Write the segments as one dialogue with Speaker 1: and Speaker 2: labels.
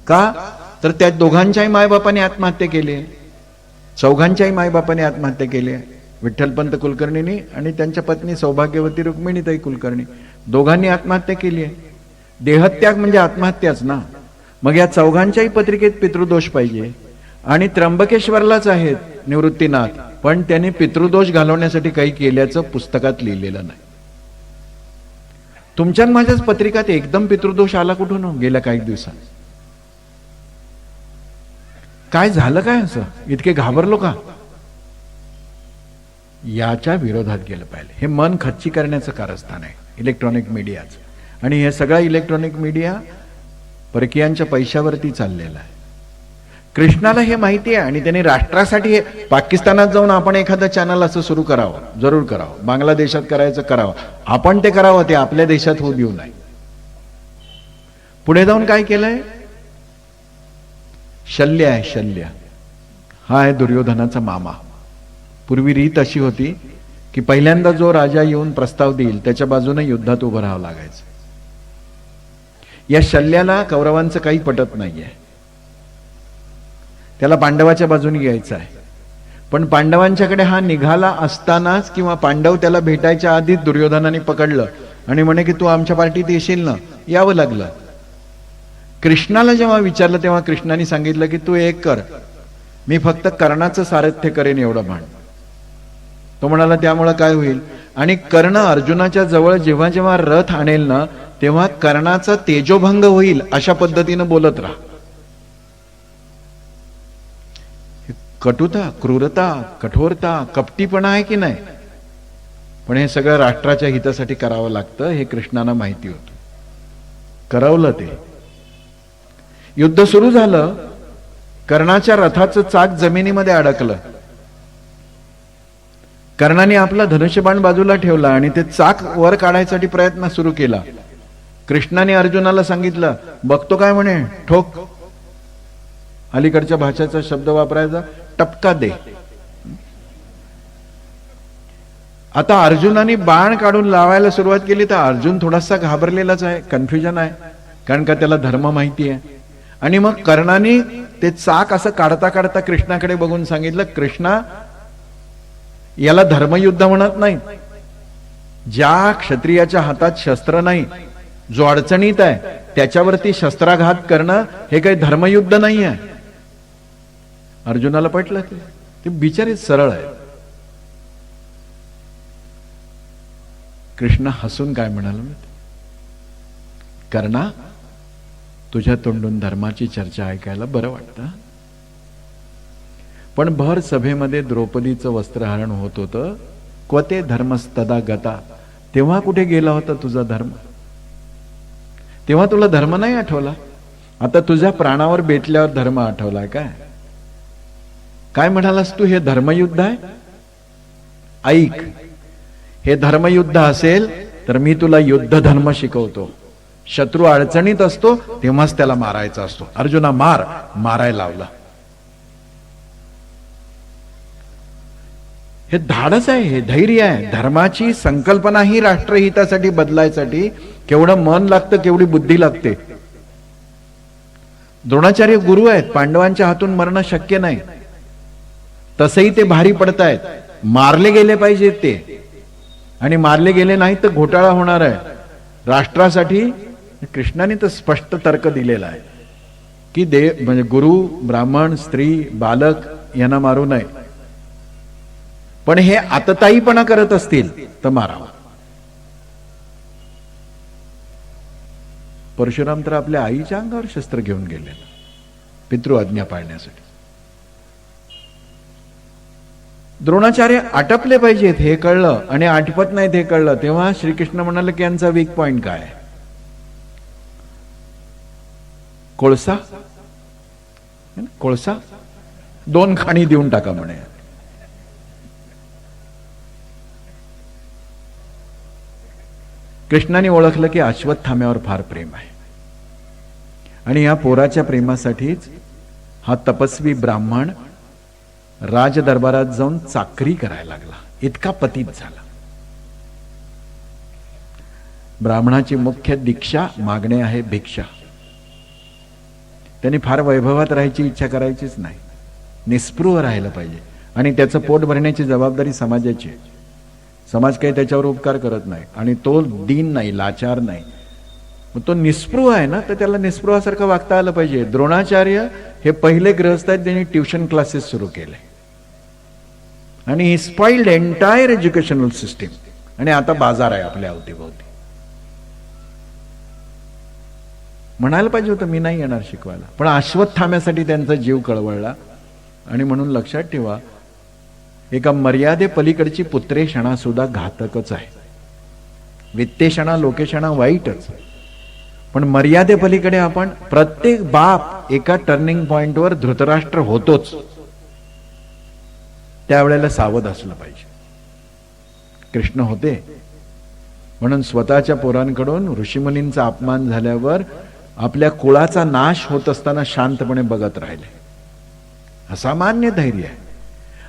Speaker 1: का तर त्या दोघांच्याही मायबापाने आत्महत्या केली आहे, चौघांच्याही मायबापाने आत्महत्या केली आहे, विठ्ठलपंत कुलकर्णींनी आणि त्यांच्या पत्नी सौभाग्यवती रुक्मिणीताई कुलकर्णी दोघांनी आत्महत्या केली आहे. देहत्याग म्हणजे आत्महत्याच ना. मग या चौघांच्याही पत्रिकेत पितृदोष पाहिजे. आणि त्र्यंबकेश्वरलाच आहेत निवृत्तीनाथ, पण त्यांनी पितृदोष घालवण्यासाठी काही केल्याचं पुस्तकात लिहिलेलं नाही. तुमच्या माझ्याच पत्रिकात एकदम पितृदोष आला कुठून गेल्या काही दिवसात? काय झालं काय असं इतके घाबरलो का? याच्या विरोधात गेलं पाहिजे. हे मन खच्ची करण्याचं कारस्थान आहे इलेक्ट्रॉनिक मीडियाचं. आणि हे सगळा इलेक्ट्रॉनिक मीडिया परकीयांच्या पैशावरती चाललेला आहे. कृष्णाला हे माहिती आहे आणि त्यांनी राष्ट्रासाठी हे पाकिस्तानात जाऊन आपण एखादं चॅनल असं सुरू करावं, जरूर करावं. बांगलादेशात करायचं करावं, आपण ते करावं, ते आपल्या देशात होऊ देऊ नये. पुढे जाऊन काय केलंय? शल्य आहे, शल्य हा आहे दुर्योधनाचा मामा. पूर्वी रीत अशी होती की पहिल्यांदा जो राजा येऊन प्रस्ताव देईल त्याच्या बाजूने युद्धात उभं राहावं लागायचं. या शल्याला कौरवांचं काही पटत नाहीये. त्याला पांडवाच्या बाजूने यायचं आहे. पण पांडवांच्याकडे हा निघाला असतानाच किंवा पांडव त्याला भेटायच्या आधीच दुर्योधनाने पकडलं आणि म्हणे की तू आमच्या पार्टीत येशील ना? यावं लागलं. कृष्णाला जेव्हा विचारलं तेव्हा कृष्णाने सांगितलं की तू एक कर, मी फक्त कर्णाचं सारथ्य करेन एवढं म्हण. तो म्हणाला त्यामुळे काय होईल? आणि कर्ण अर्जुनाच्या जवळ जेव्हा जेव्हा रथ आणेल ना तेव्हा कर्णाचा तेजोभंग होईल अशा पद्धतीनं बोलत राहा. कटुता, क्रूरता, कठोरता, कपटीपणा आहे की नाही? पण हे सगळं राष्ट्राच्या हितासाठी करावं लागतं हे कृष्णाला माहिती होतं. करवलं ते. युद्ध सुरू झालं. कर्णाच्या रथाचं चाक जमिनीमध्ये अडकलं. कर्णाने आपला धनुष्यबाण बाजूला ठेवला आणि ते चाक वर काढायसाठी प्रयत्न सुरू केला. कृष्णाने अर्जुनाला सांगितलं, बघतो काय म्हणे, ठोक. अलीकडच्या भाषेचा शब्द वापरायचा, टपका दे. आता अर्जुनाने बाण काढून लावायला सुरुवात केली तर अर्जुन थोडासा घाबरलेलाच आहे, कन्फ्युजन आहे, कारण का त्याला धर्म माहिती आहे. आणि मग कर्णाने ते चाक असं काढता काढता कृष्णाकडे बघून सांगितलं, कृष्णा याला धर्मयुद्ध म्हणत नाही. ज्या क्षत्रियाच्या हातात शस्त्र नाही, जो अडचणीत आहे त्याच्यावरती शस्त्राघात करणं हे काही धर्मयुद्ध नाही आहे. अर्जुनाला पटलं ते बिचारे सरळ आहे. कृष्ण हसून काय म्हणाला, कर्णा तुझ्या तोंडून धर्माची चर्चा ऐकायला बरं वाटतं, पण भर सभेमध्ये द्रौपदीचं वस्त्रहरण होत होतं. क्वते धर्मस्तदा गता, तेव्हा कुठे गेला होता तुझा धर्म? तेव्हा तुला धर्म नाही आठवला. आता तुझ्या प्राणावर बेतल्यावर धर्म आठवलाय काय? काय म्हणालास तू? हे धर्मयुद्ध आहे? ऐक, हे धर्मयुद्ध असेल तर मी तुला युद्ध धर्म शिकवतो. शत्रू अडचणीत असतो तेव्हाच त्याला मारायचा असतो. अर्जुना मार, मारायला लावला. हे धाडस आहे, हे धैर्य आहे. धर्माची संकल्पना ही राष्ट्रहितासाठी बदलायसाठी केवढं मन लागतं, केवढी बुद्धी लागते. द्रोणाचार्य गुरु आहेत, पांडवांच्या हातून मरणं शक्य नाही. तसही ते भारी पडतायत. मारले गेले पाहिजेत ते, आणि मारले गेले नाही तर घोटाळा होणार आहे राष्ट्रासाठी. कृष्णाने तर स्पष्ट तर्क दिलेला आहे की म्हणजे गुरु, ब्राह्मण, स्त्री, बालक यांना मारू नये. पण हे आतताईपणा करत असतील तर मारावा. परशुराम तर आपल्या आईच्या अंगावर शस्त्र घेऊन गेले पितृ आज्ञा पाळण्यासाठी. द्रोणाचार्य आटपले पाहिजेत हे कळलं आणि आटपत नाहीत हे कळलं तेव्हा श्रीकृष्ण म्हणाले की यांचा वीक पॉइंट काय आहे? कोळसा. कोळसा 2 खाणी देऊन टाका म्हणे. कृष्णाने ओळखलं की अश्वत्थाम्यावर फार प्रेम आहे आणि या पोराच्या प्रेमासाठीच हा तपस्वी ब्राह्मण राजदरबारात जाऊन चाकरी करायला लागला, इतका पतित झाला. ब्राह्मणाची मुख्य दीक्षा मागणे आहे भिक्षा. त्यांनी फार वैभवात राहायची इच्छा करायचीच नाही, निस्पृह राहायला पाहिजे. आणि त्याचं पोट भरण्याची जबाबदारी समाजाची आहे. समाज काही त्याच्यावर उपकार करत नाही आणि तो दीन नाही, लाचार नाही. मग तो निस्पृह आहे ना, तर त्याला निस्पृहासारखं वागता आलं पाहिजे. द्रोणाचार्य हे पहिले गृहस्थ आहेत, त्यांनी ट्युशन क्लासेस सुरू केले आणि ही स्पॉइल्ड एंटायर एज्युकेशनल सिस्टीम. आणि आता बाजार आहे आपल्या अवतीभोवती. म्हणायला पाहिजे होतं मी नाही येणार शिकवायला, पण अश्वत्थाम्यासाठी त्यांचा जीव कळवळला. आणि म्हणून लक्षात ठेवा, एका मर्यादे पलीकडची पुत्रेषणा सुद्धा घातकच आहे. वित्तेषणा लोकेषणा वाईटच, पण मर्यादे पलीकडे आपण प्रत्येक बाप एका टर्निंग पॉइंटवर धृतराष्ट्र होतोच. त्यावेळेला सावध असलं पाहिजे. कृष्ण होते म्हणून स्वतःच्या पोरांकडून ऋषीमुनींचा अपमान झाल्यावर आपल्या कुळाचा नाश होत असताना शांतपणे बघत राहिले. असामान्य धैर्य आहे.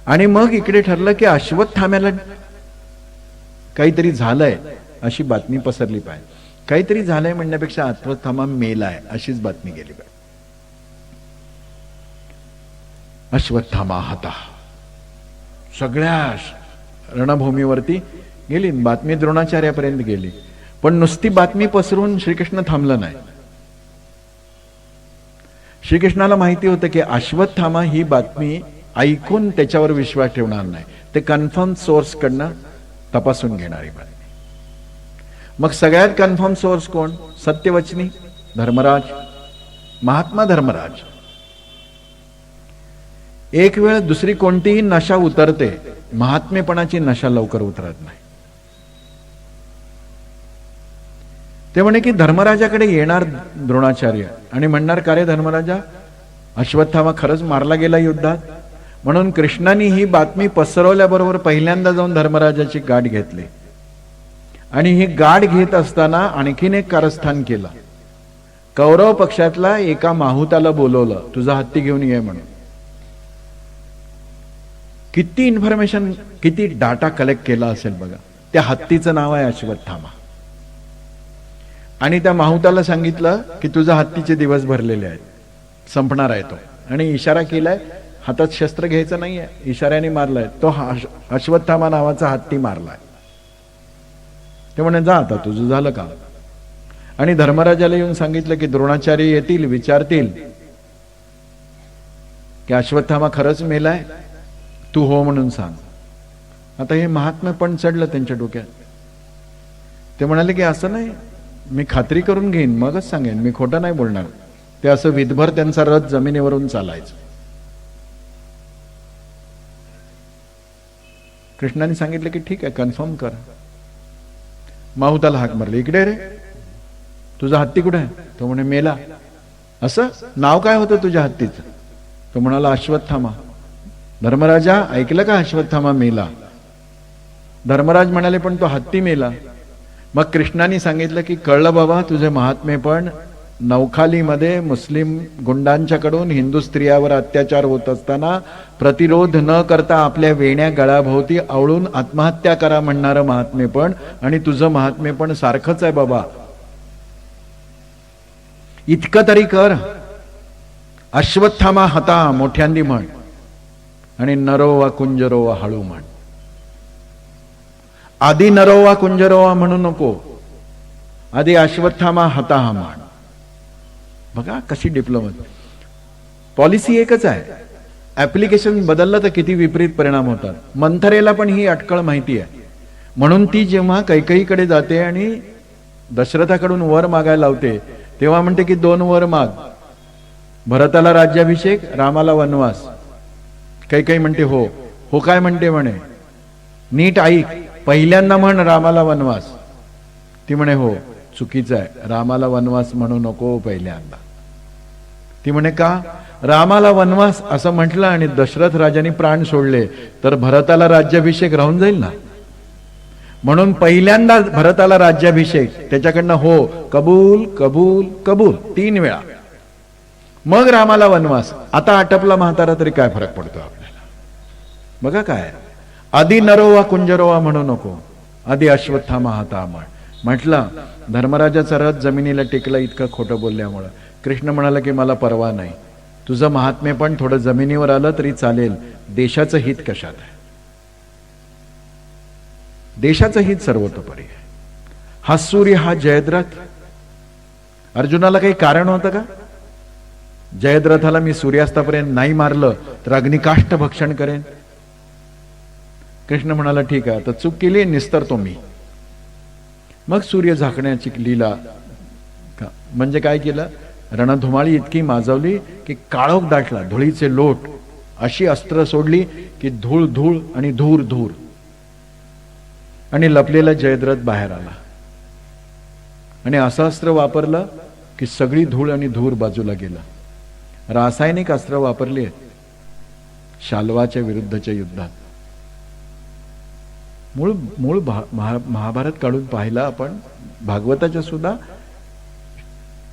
Speaker 1: आणि मग इकडे ठरलं की अश्वत्थाम्याला काहीतरी झालंय अशी बातमी पसरली पाहिजे. काहीतरी झालंय म्हणण्यापेक्षा अश्वत्थामा मेलाय अशीच बातमी गेली पाहिजे. अश्वत्थामा हता सगळ्या रणभूमीवरती गेली बातमी, द्रोणाचार्यापर्यंत गेली. पण नुसती बातमी पसरून श्रीकृष्ण थांबलं नाही. श्रीकृष्णाला माहिती होतं की अश्वत्थामा ही बातमी ऐकून त्याच्यावर विश्वास ठेवणार नाही, ते कन्फर्म सोर्स कडनं तपासून घेणारी बातमी. मग सगळ्यात कन्फर्म सोर्स कोण? सत्यवचनी धर्मराज, महात्मा धर्मराज. एक वेळ दुसरी कोणतीही नशा उतरते, महात्मेपणाची नशा लवकर उतरत नाही. ते म्हणे की धर्मराजाकडे येणार द्रोणाचार्य आणि म्हणणार, का रे धर्मराजा, अश्वत्थामा खरंच मारला गेला युद्धात? म्हणून कृष्णाने ही बातमी पसरवल्याबरोबर पहिल्यांदा जाऊन धर्मराजाची गाठ घेतली. आणि ही गाठ घेत असताना आणखीन एक कारस्थान केलं. कौरव पक्षातला एका माहुताला बोलवलं, तुझा हत्ती घेऊन ये म्हणून. किती इन्फॉर्मेशन, किती डाटा कलेक्ट केला असेल बघा. त्या हत्तीचं नाव आहे अश्वत्थामा. आणि त्या माहुताला सांगितलं की तुझा हत्तीचे दिवस भरलेले आहेत, संपणार आहे तो. आणि इशारा केलाय, हातात शस्त्र घ्यायचं नाहीये, इशाऱ्याने मारलाय तो. अश्वत्थामा नावाचा हत्ती मारलाय. ते म्हणे जा आता तुझं झालं का? आणि धर्मराजाला येऊन सांगितलं की द्रोणाचार्य येतील, विचारतील की अश्वत्थामा खरंच मेलाय, तू हो म्हणून सांग. आता हे महात्मा पण चढलं त्यांच्या डोक्यात. ते म्हणाले की असं नाही, मी खात्री करून घेईन मगच सांगेन, मी खोटं नाही बोलणार. ते असं विधभर त्यांचा रथ जमिनीवरून चालायचं. कृष्णाने सांगितलं की ठीक आहे, कन्फर्म कर. माहुताला हाक मारली, इकडे रे, तुझा हत्ती कुठे आहे? तो म्हणे मेला. असं नाव काय होतं तुझ्या हत्तीचं? तो म्हणाला अश्वत्थामा. धर्मराजा ऐकलं का, अश्वत्थामा मेला? धर्मराज म्हणाले पण तो हत्ती मेला. मग कृष्णाने सांगितलं की कळलं बाबा तुझे महात्मे, पण नौखालीमध्ये मुस्लिम गुंडांच्याकडून हिंदू स्त्रियावर अत्याचार होत असताना प्रतिरोध न करता आपल्या वेण्या गळाभोवती आवळून आत्महत्या करा म्हणणारं महात्मे पण, आणि तुझं महात्मे पण सारखंच आहे बाबा. इतकं तरी कर, अश्वत्थामा हता मोठ्यांदी म्हण, आणि नरोवा कुंजरोवा हळू म्हण. आधी नरोवा कुंजरोवा म्हणू नको, आधी अश्वत्थामा हता हा म्हण. बघा कशी डिप्लोमॅट. पॉलिसी एकच आहे, ऍप्लिकेशन बदललं तर किती विपरीत परिणाम होतात. मंथरेला पण ही अटकळ माहिती आहे. म्हणून ती जेव्हा कैकेयीकडे जाते आणि दशरथाकडून वर मागायला लावते, तेव्हा म्हणते की 2 वर माग, भरताला राज्याभिषेक, रामाला वनवास. कैकेयी म्हणते हो. हो काय म्हणते म्हणे, नीट ऐक, पहिल्यांदा म्हण रामाला वनवास. ती म्हणे हो चुकीचं आहे, रामाला वनवास म्हणू नको पहिल्यांदा. ती म्हणे का? रामाला वनवास असं म्हटलं आणि दशरथ राजाने प्राण सोडले तर भरताला राज्याभिषेक राहून जाईल ना. म्हणून पहिल्यांदा भरताला राज्याभिषेक, त्याच्याकडनं हो, कबूल कबूल कबूल 3 वेळा, मग रामाला वनवास. आता आटपला म्हातारा तरी काय फरक पडतो आपल्याला. बघा काय, आधी नरोवा कुंजरोवा म्हणू नको, आधी अश्वत्थामा हता म्हण. म्हटलं धर्मराजाचा रथ जमिनीला टेकला इतकं खोटं बोलल्यामुळं. कृष्ण म्हणाला की मला परवा नाही, तुझं महात्म्य पण थोडं जमिनीवर आलं तरी चालेल, देशाचं हित कशात आहे? देशाचं हित सर्वतोपरी आहे. हा सूर्य, हा जयद्रथ. अर्जुनाला काही कारण होतं का? जयद्रथाला मी सूर्यास्तापर्यंत नाही मारलं तर अग्निकाष्ठ भक्षण करेन. कृष्ण म्हणाला ठीक आहे, आता चूक केली, निस्तरतो मी. मग सूर्य झाकण्याची लीला म्हणजे काय केलं? रणधुमाळी इतकी माजवली की काळोख दाटला, धुळीचे लोट, अशी अस्त्र सोडली की धूळ धूळ आणि धूर धूर, आणि लपलेला जयद्रथ बाहेर आला आणि असं अस्त्र वापरलं की सगळी धूळ आणि धूर बाजूला गेला. रासायनिक अस्त्र वापरली आहेत शाल्वाच्या विरुद्धच्या युद्धात. मूळ महाभारत काढून पाहिला आपण, भागवताच्या सुद्धा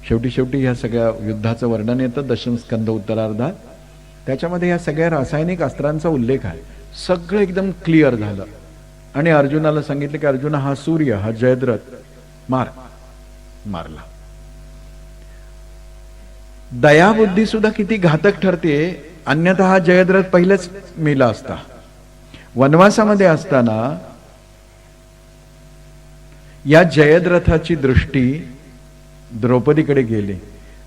Speaker 1: शेवटी ह्या सगळ्या युद्धाचं वर्णन येतं दशम स्कंद उत्तरार्धात. त्याच्यामध्ये या सगळ्या रासायनिक अस्त्रांचा उल्लेख आहे. सगळं एकदम क्लिअर झालं आणि अर्जुनाला सांगितलं की अर्जुना, हा सूर्य, हा जयद्रथ मारला. दयाबुद्धी सुद्धा किती घातक ठरते, अन्यथा हा जयद्रथ पहिलेच मेला असता. वनवासामध्ये असताना या जयद्रथाची दृष्टी द्रौपदीकडे गेली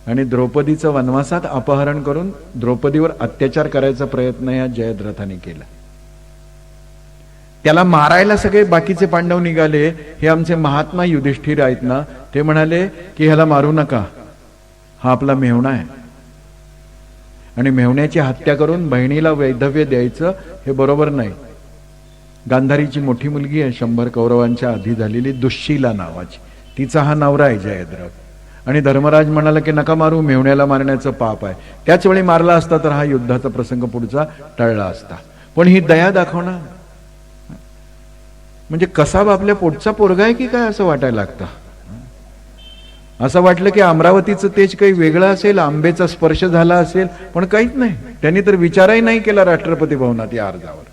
Speaker 1: आणि द्रौपदीचं वनवासात अपहरण करून द्रौपदीवर अत्याचार करायचा प्रयत्न या जयद्रथाने केला. त्याला मारायला सगळे बाकीचे पांडव निघाले. हे आमचे महात्मा युधिष्ठिर आहेत ना, ते म्हणाले की ह्याला मारू नका, हा आपला मेहुणा आहे आणि मेहुण्याची हत्या करून बहिणीला वैधव्य द्यायचं हे बरोबर नाही. गांधारीची मोठी मुलगी आहे, 100 कौरवांच्या आधी झालेली, दुःशीला नावाची, तिचा हा नवरा आहे जयद्रथ. आणि धर्मराज म्हणाला की नका मारू, मेहुण्याला मारण्याचं पाप आहे. त्याच वेळी मारला असता तर हा युद्धाचा प्रसंग पुढचा टळला असता. पण ही दया दाखवणं म्हणजे कसा आपल्या पोटचा पोरगा आहे की काय असं वाटायला लागतं. असं वाटलं की अमरावतीचं तेज काही वेगळं असेल, आंबेचा स्पर्श झाला असेल, पण काहीच नाही. त्यांनी तर विचारही नाही केला राष्ट्रपती भवनात या अर्जावर.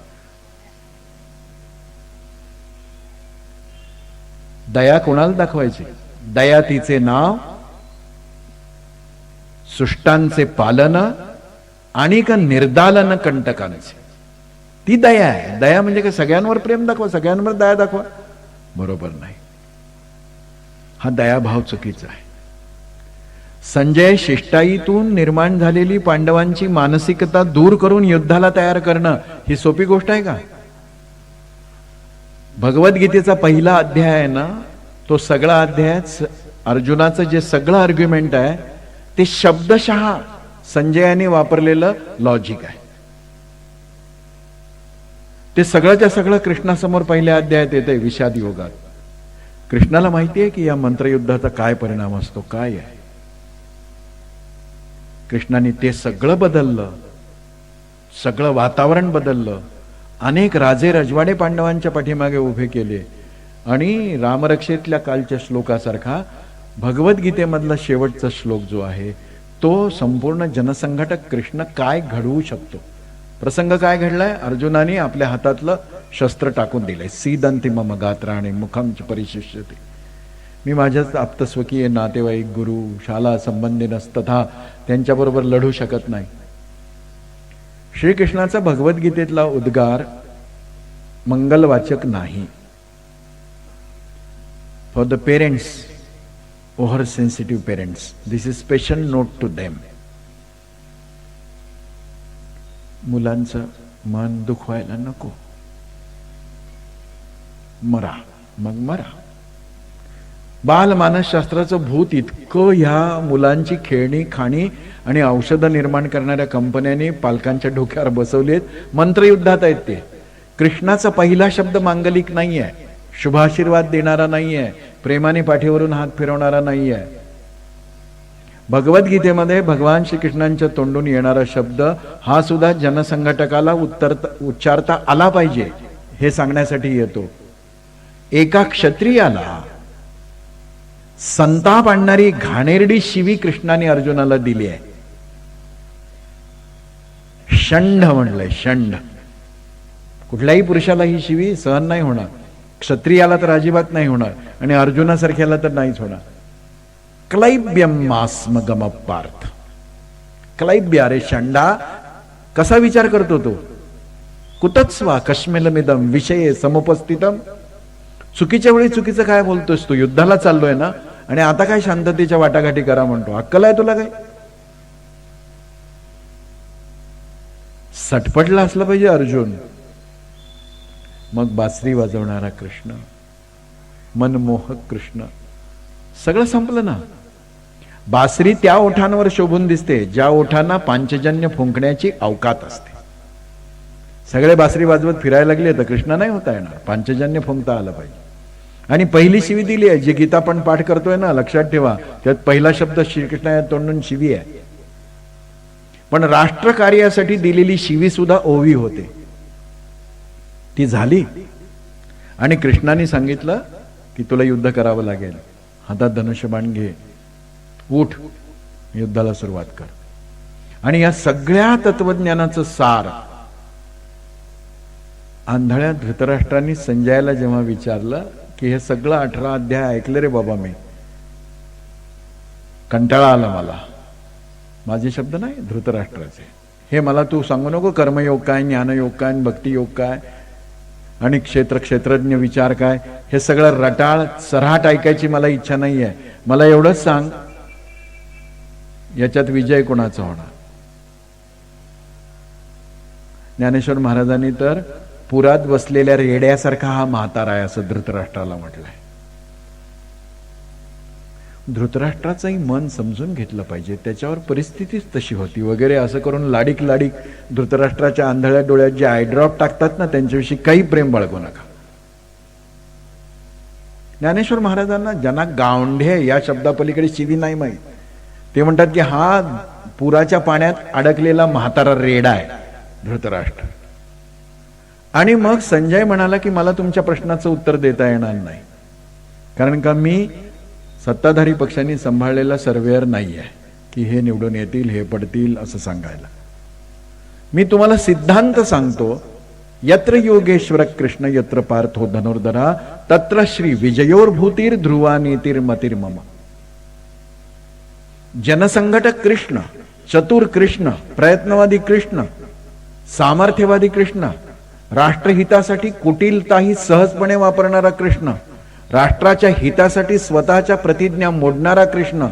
Speaker 1: दया कोणाला दाखवायची? दया तिचे नाव, सुष्टांचे पालन आणि का निर्दालन कंटकांचे, ती दया आहे. दया म्हणजे काय सगळ्यांवर प्रेम दाखवा, सगळ्यांवर दया दाखवा, बरोबर नाही. हा दयाभाव चुकीचा आहे. संजय, शिष्टाईतून निर्माण झालेली पांडवांची मानसिकता दूर करून युद्धाला तयार करणं ही सोपी गोष्ट आहे का? भगवद्गीतेचा पहिला अध्याय आहे ना, तो सगळा अध्याय अर्जुनाचं जे सगळं आर्ग्युमेंट आहे ते शब्दशः संजयाने वापरलेलं लॉजिक आहे. ते सगळंच्या सगळं कृष्णासमोर पहिल्या अध्यायात येते विषाद योगात. कृष्णाला माहिती आहे की या मंत्रयुद्धाचा काय परिणाम असतो, काय आहे. कृष्णाने ते सगळं बदललं, सगळं वातावरण बदललं. अनेक राजे रजवाडे पांडवांच्या पाठीमागे उभे केले आणि रामरक्षेतल्या कालच्या श्लोकासारखा भगवद्गीतेमधला शेवटचा श्लोक जो आहे तो संपूर्ण जनसंघटक कृष्ण काय घडवू शकतो. प्रसंग काय घडलाय? अर्जुनाने आपल्या हातातलं शस्त्र टाकून दिलंय. सीदंती मम गात्राणे मुखम च परिशिष्यते. मी माझ्याच आप्तस्वकीय नातेवाईक, गुरु, शाला संबंधिनस्तथा त्यांच्याबरोबर लढू शकत नाही. श्रीकृष्णाचा भगवद्गीतेतला उद्गार मंगलवाचक नाही. For the parents, over sensitive parents, this is special note to them. मुलांचं मन दुखवायला नको. मरा, मग मरा. बाल मानसशास्त्राचं भूत इतकं ह्या मुलांची खेळणी, खाणी आणि औषधं निर्माण करणाऱ्या कंपन्यांनी पालकांच्या डोक्यावर बसवलेत. मंत्रयुद्धात आहेत ते. कृष्णाचा पहिला शब्द मांगलिक नाहीये, शुभाशीर्वाद देणारा नाहीये, प्रेमाने पाठीवरून हात फिरवणारा नाहीये. भगवद्गीतेमध्ये भगवान श्रीकृष्णांच्या तोंडून येणारा शब्द हा सुद्धा जनसंघटकाला उच्चारता आला पाहिजे हे सांगण्यासाठी येतो. एका क्षत्रियाला संताप आणणारी घाणेरडी शिवी कृष्णाने अर्जुनाला दिली आहे. षंड म्हणलंय, षंड. कुठल्याही पुरुषाला ही शिवी सहन नाही होणार, क्षत्रियाला तर अजिबात नाही होणार आणि अर्जुनासारख्याला तर नाहीच होणार. क्लैब्यमास्मगम पार्थ. क्लैब्य, अरे षंडा, कसा विचार करतो तो? कुतस्वा कश्मेलमिदम विषये समुपस्थितम. चुकीच्या वेळी चुकीचं काय बोलतोस तू? युद्धाला चाललोय ना, आणि आता काय शांततेच्या वाटाघाटी करा म्हणतो? अक्कल आहे तुला काय? सटपटला असलं पाहिजे अर्जुन. मग बासरी वाजवणारा कृष्ण, मनमोहक कृष्ण, सगळं संपलं ना. बासरी त्या ओठांवर शोभून दिसते ज्या ओठांना पांचजन्य फुंकण्याची अवकात असते. सगळे बासरी वाजवत फिरायला लागले तर कृष्ण नाही होता येणार, पांचजन्य फुंकता आलं पाहिजे. आणि पहिली शिवी दिली आहे, जी गीता पण पाठ करतोय ना, लक्षात ठेवा, त्यात पहिला शब्द श्रीकृष्ण या तोंडून शिवी आहे. पण राष्ट्र कार्यासाठी दिलेली शिवी सुद्धा ओवी होते, ती झाली. आणि कृष्णाने सांगितलं की तुला युद्ध करावं लागेल, हातात धनुष्यबाण घे, उठ, युद्धाला सुरुवात कर. आणि या सगळ्या तत्वज्ञानाचं सार आंधळ्या धृतराष्ट्रांनी संजयाला जेव्हा विचारलं की हे सगळं 18 अध्याय ऐकलं रे बाबा मी, कंटाळा आला मला. माझे शब्द नाही, धृतराष्ट्राचे. हे मला तू सांगू नको कर्मयोग काय, ज्ञानयोग काय, भक्तियोग काय, आणि क्षेत्रज्ञ विचार काय, हे सगळं रटाळ सराट ऐकायची मला इच्छा नाहीये. मला एवढंच सांग, याच्यात विजय कोणाचा होणार? ज्ञानेश्वर महाराजांनी तर पुरात बसलेल्या रेड्यासारखा हा म्हातारा आहे असं धृतराष्ट्राला म्हटलंय. धृतराष्ट्राचंही मन समजून घेतलं पाहिजे, त्याच्यावर परिस्थितीच तशी होती वगैरे असं करून लाडीक धृतराष्ट्राच्या आंधळ्या डोळ्यात जे आयड्रॉप टाकतात ना, त्यांच्याविषयी काही प्रेम बाळगू नका. ज्ञानेश्वर महाराजांना ज्यांना गावंढे या शब्दापलीकडे शिवी नाही माहीत, ते म्हणतात की हा पुराच्या पाण्यात अडकलेला म्हातारा रेडा आहे धृतराष्ट्र. आणि मग संजय म्हणाला की मला तुमच्या प्रश्नाचं उत्तर देता येणार नाही, कारण का मी सत्ताधारी पक्षांनी सांभाळलेला सर्वेअर नाही आहे की हे निवडून येतील, हे पडतील असं सांगायला. मी तुम्हाला सिद्धांत सांगतो, यत्र योगेश्वर कृष्ण यत्र पार्थो धनुर्धरा तत्र श्री विजयोर्भूतीर ध्रुवा नीतिर्मतिर्मम. जनसंघटक कृष्ण, चतुर कृष्ण, प्रयत्नवादी कृष्ण, सामर्थ्यवादी कृष्ण, राष्ट्रहितासाठी कुटिलताही सहजपणे वापरणारा कृष्ण, राष्ट्राच्या हितासाठी स्वतःच्या प्रतिज्ञा मोडणारा कृष्ण,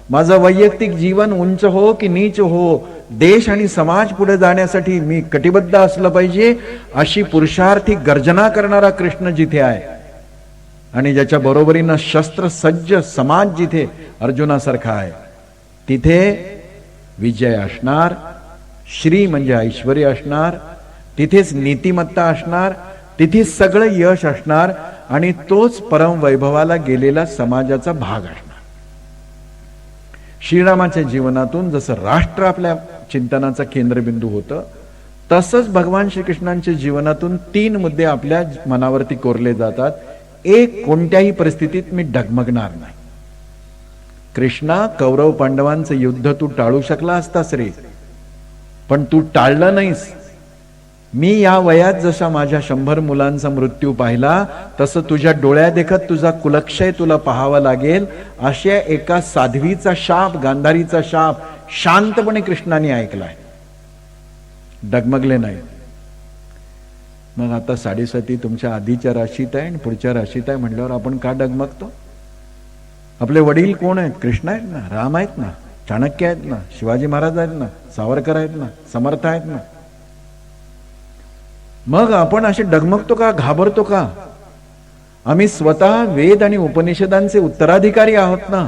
Speaker 1: माझं वैयक्तिक जीवन उंच हो की नीच हो, देश आणि समाज पुढे जाण्यासाठी मी कटिबद्ध असलं पाहिजे अशी पुरुषार्थी गर्जना करणारा कृष्ण जिथे आहे, आणि ज्याच्या बरोबरीनं शस्त्र सज्ज समाज जिथे अर्जुनासारखा आहे, तिथे विजय असणार, श्री म्हणजे ऐश्वर्य असणार, तिथेच नीतिमत्ता असणार, तिथेच सगळं यश असणार, आणि तोच परम वैभवाला गेलेला समाजाचा भाग असणार. श्रीरामाच्या जीवनातून जसं राष्ट्र आपल्या चिंतनाचा केंद्रबिंदू होतं, तसंच भगवान श्रीकृष्णांच्या जीवनातून 3 मुद्दे आपल्या मनावरती कोरले जातात. एक, कोणत्याही परिस्थितीत मी डगमगणार नाही. कृष्णा, कौरव पांडवांचं युद्ध तू टाळू शकला असतास रे, पण तू टाळलं नाहीस. मी या वयात जसा माझ्या 100 मुलांचा मृत्यू पाहिला, तसं तुझ्या डोळ्या देखत तुझा कुलक्षय तुला पाहावा लागेल, अशा एका साध्वीचा शाप, गांधारीचा शाप शांतपणे कृष्णाने ऐकलाय, डगमगले नाही. मग आता 7.5 तुमच्या आधीच्या राशीत आहे आणि पुढच्या राशीत आहे म्हटल्यावर आपण का डगमगतो? आपले वडील कोण आहेत? कृष्ण आहेत ना, राम आहेत ना, चाणक्य आहेत ना, शिवाजी महाराज आहेत ना, सावरकर आहेत ना, समर्थ आहेत ना. मग आपण असे डगमगतो का, घाबरतो का? आम्ही स्वतः वेद आणि उपनिषदांचे उत्तराधिकारी आहोत ना.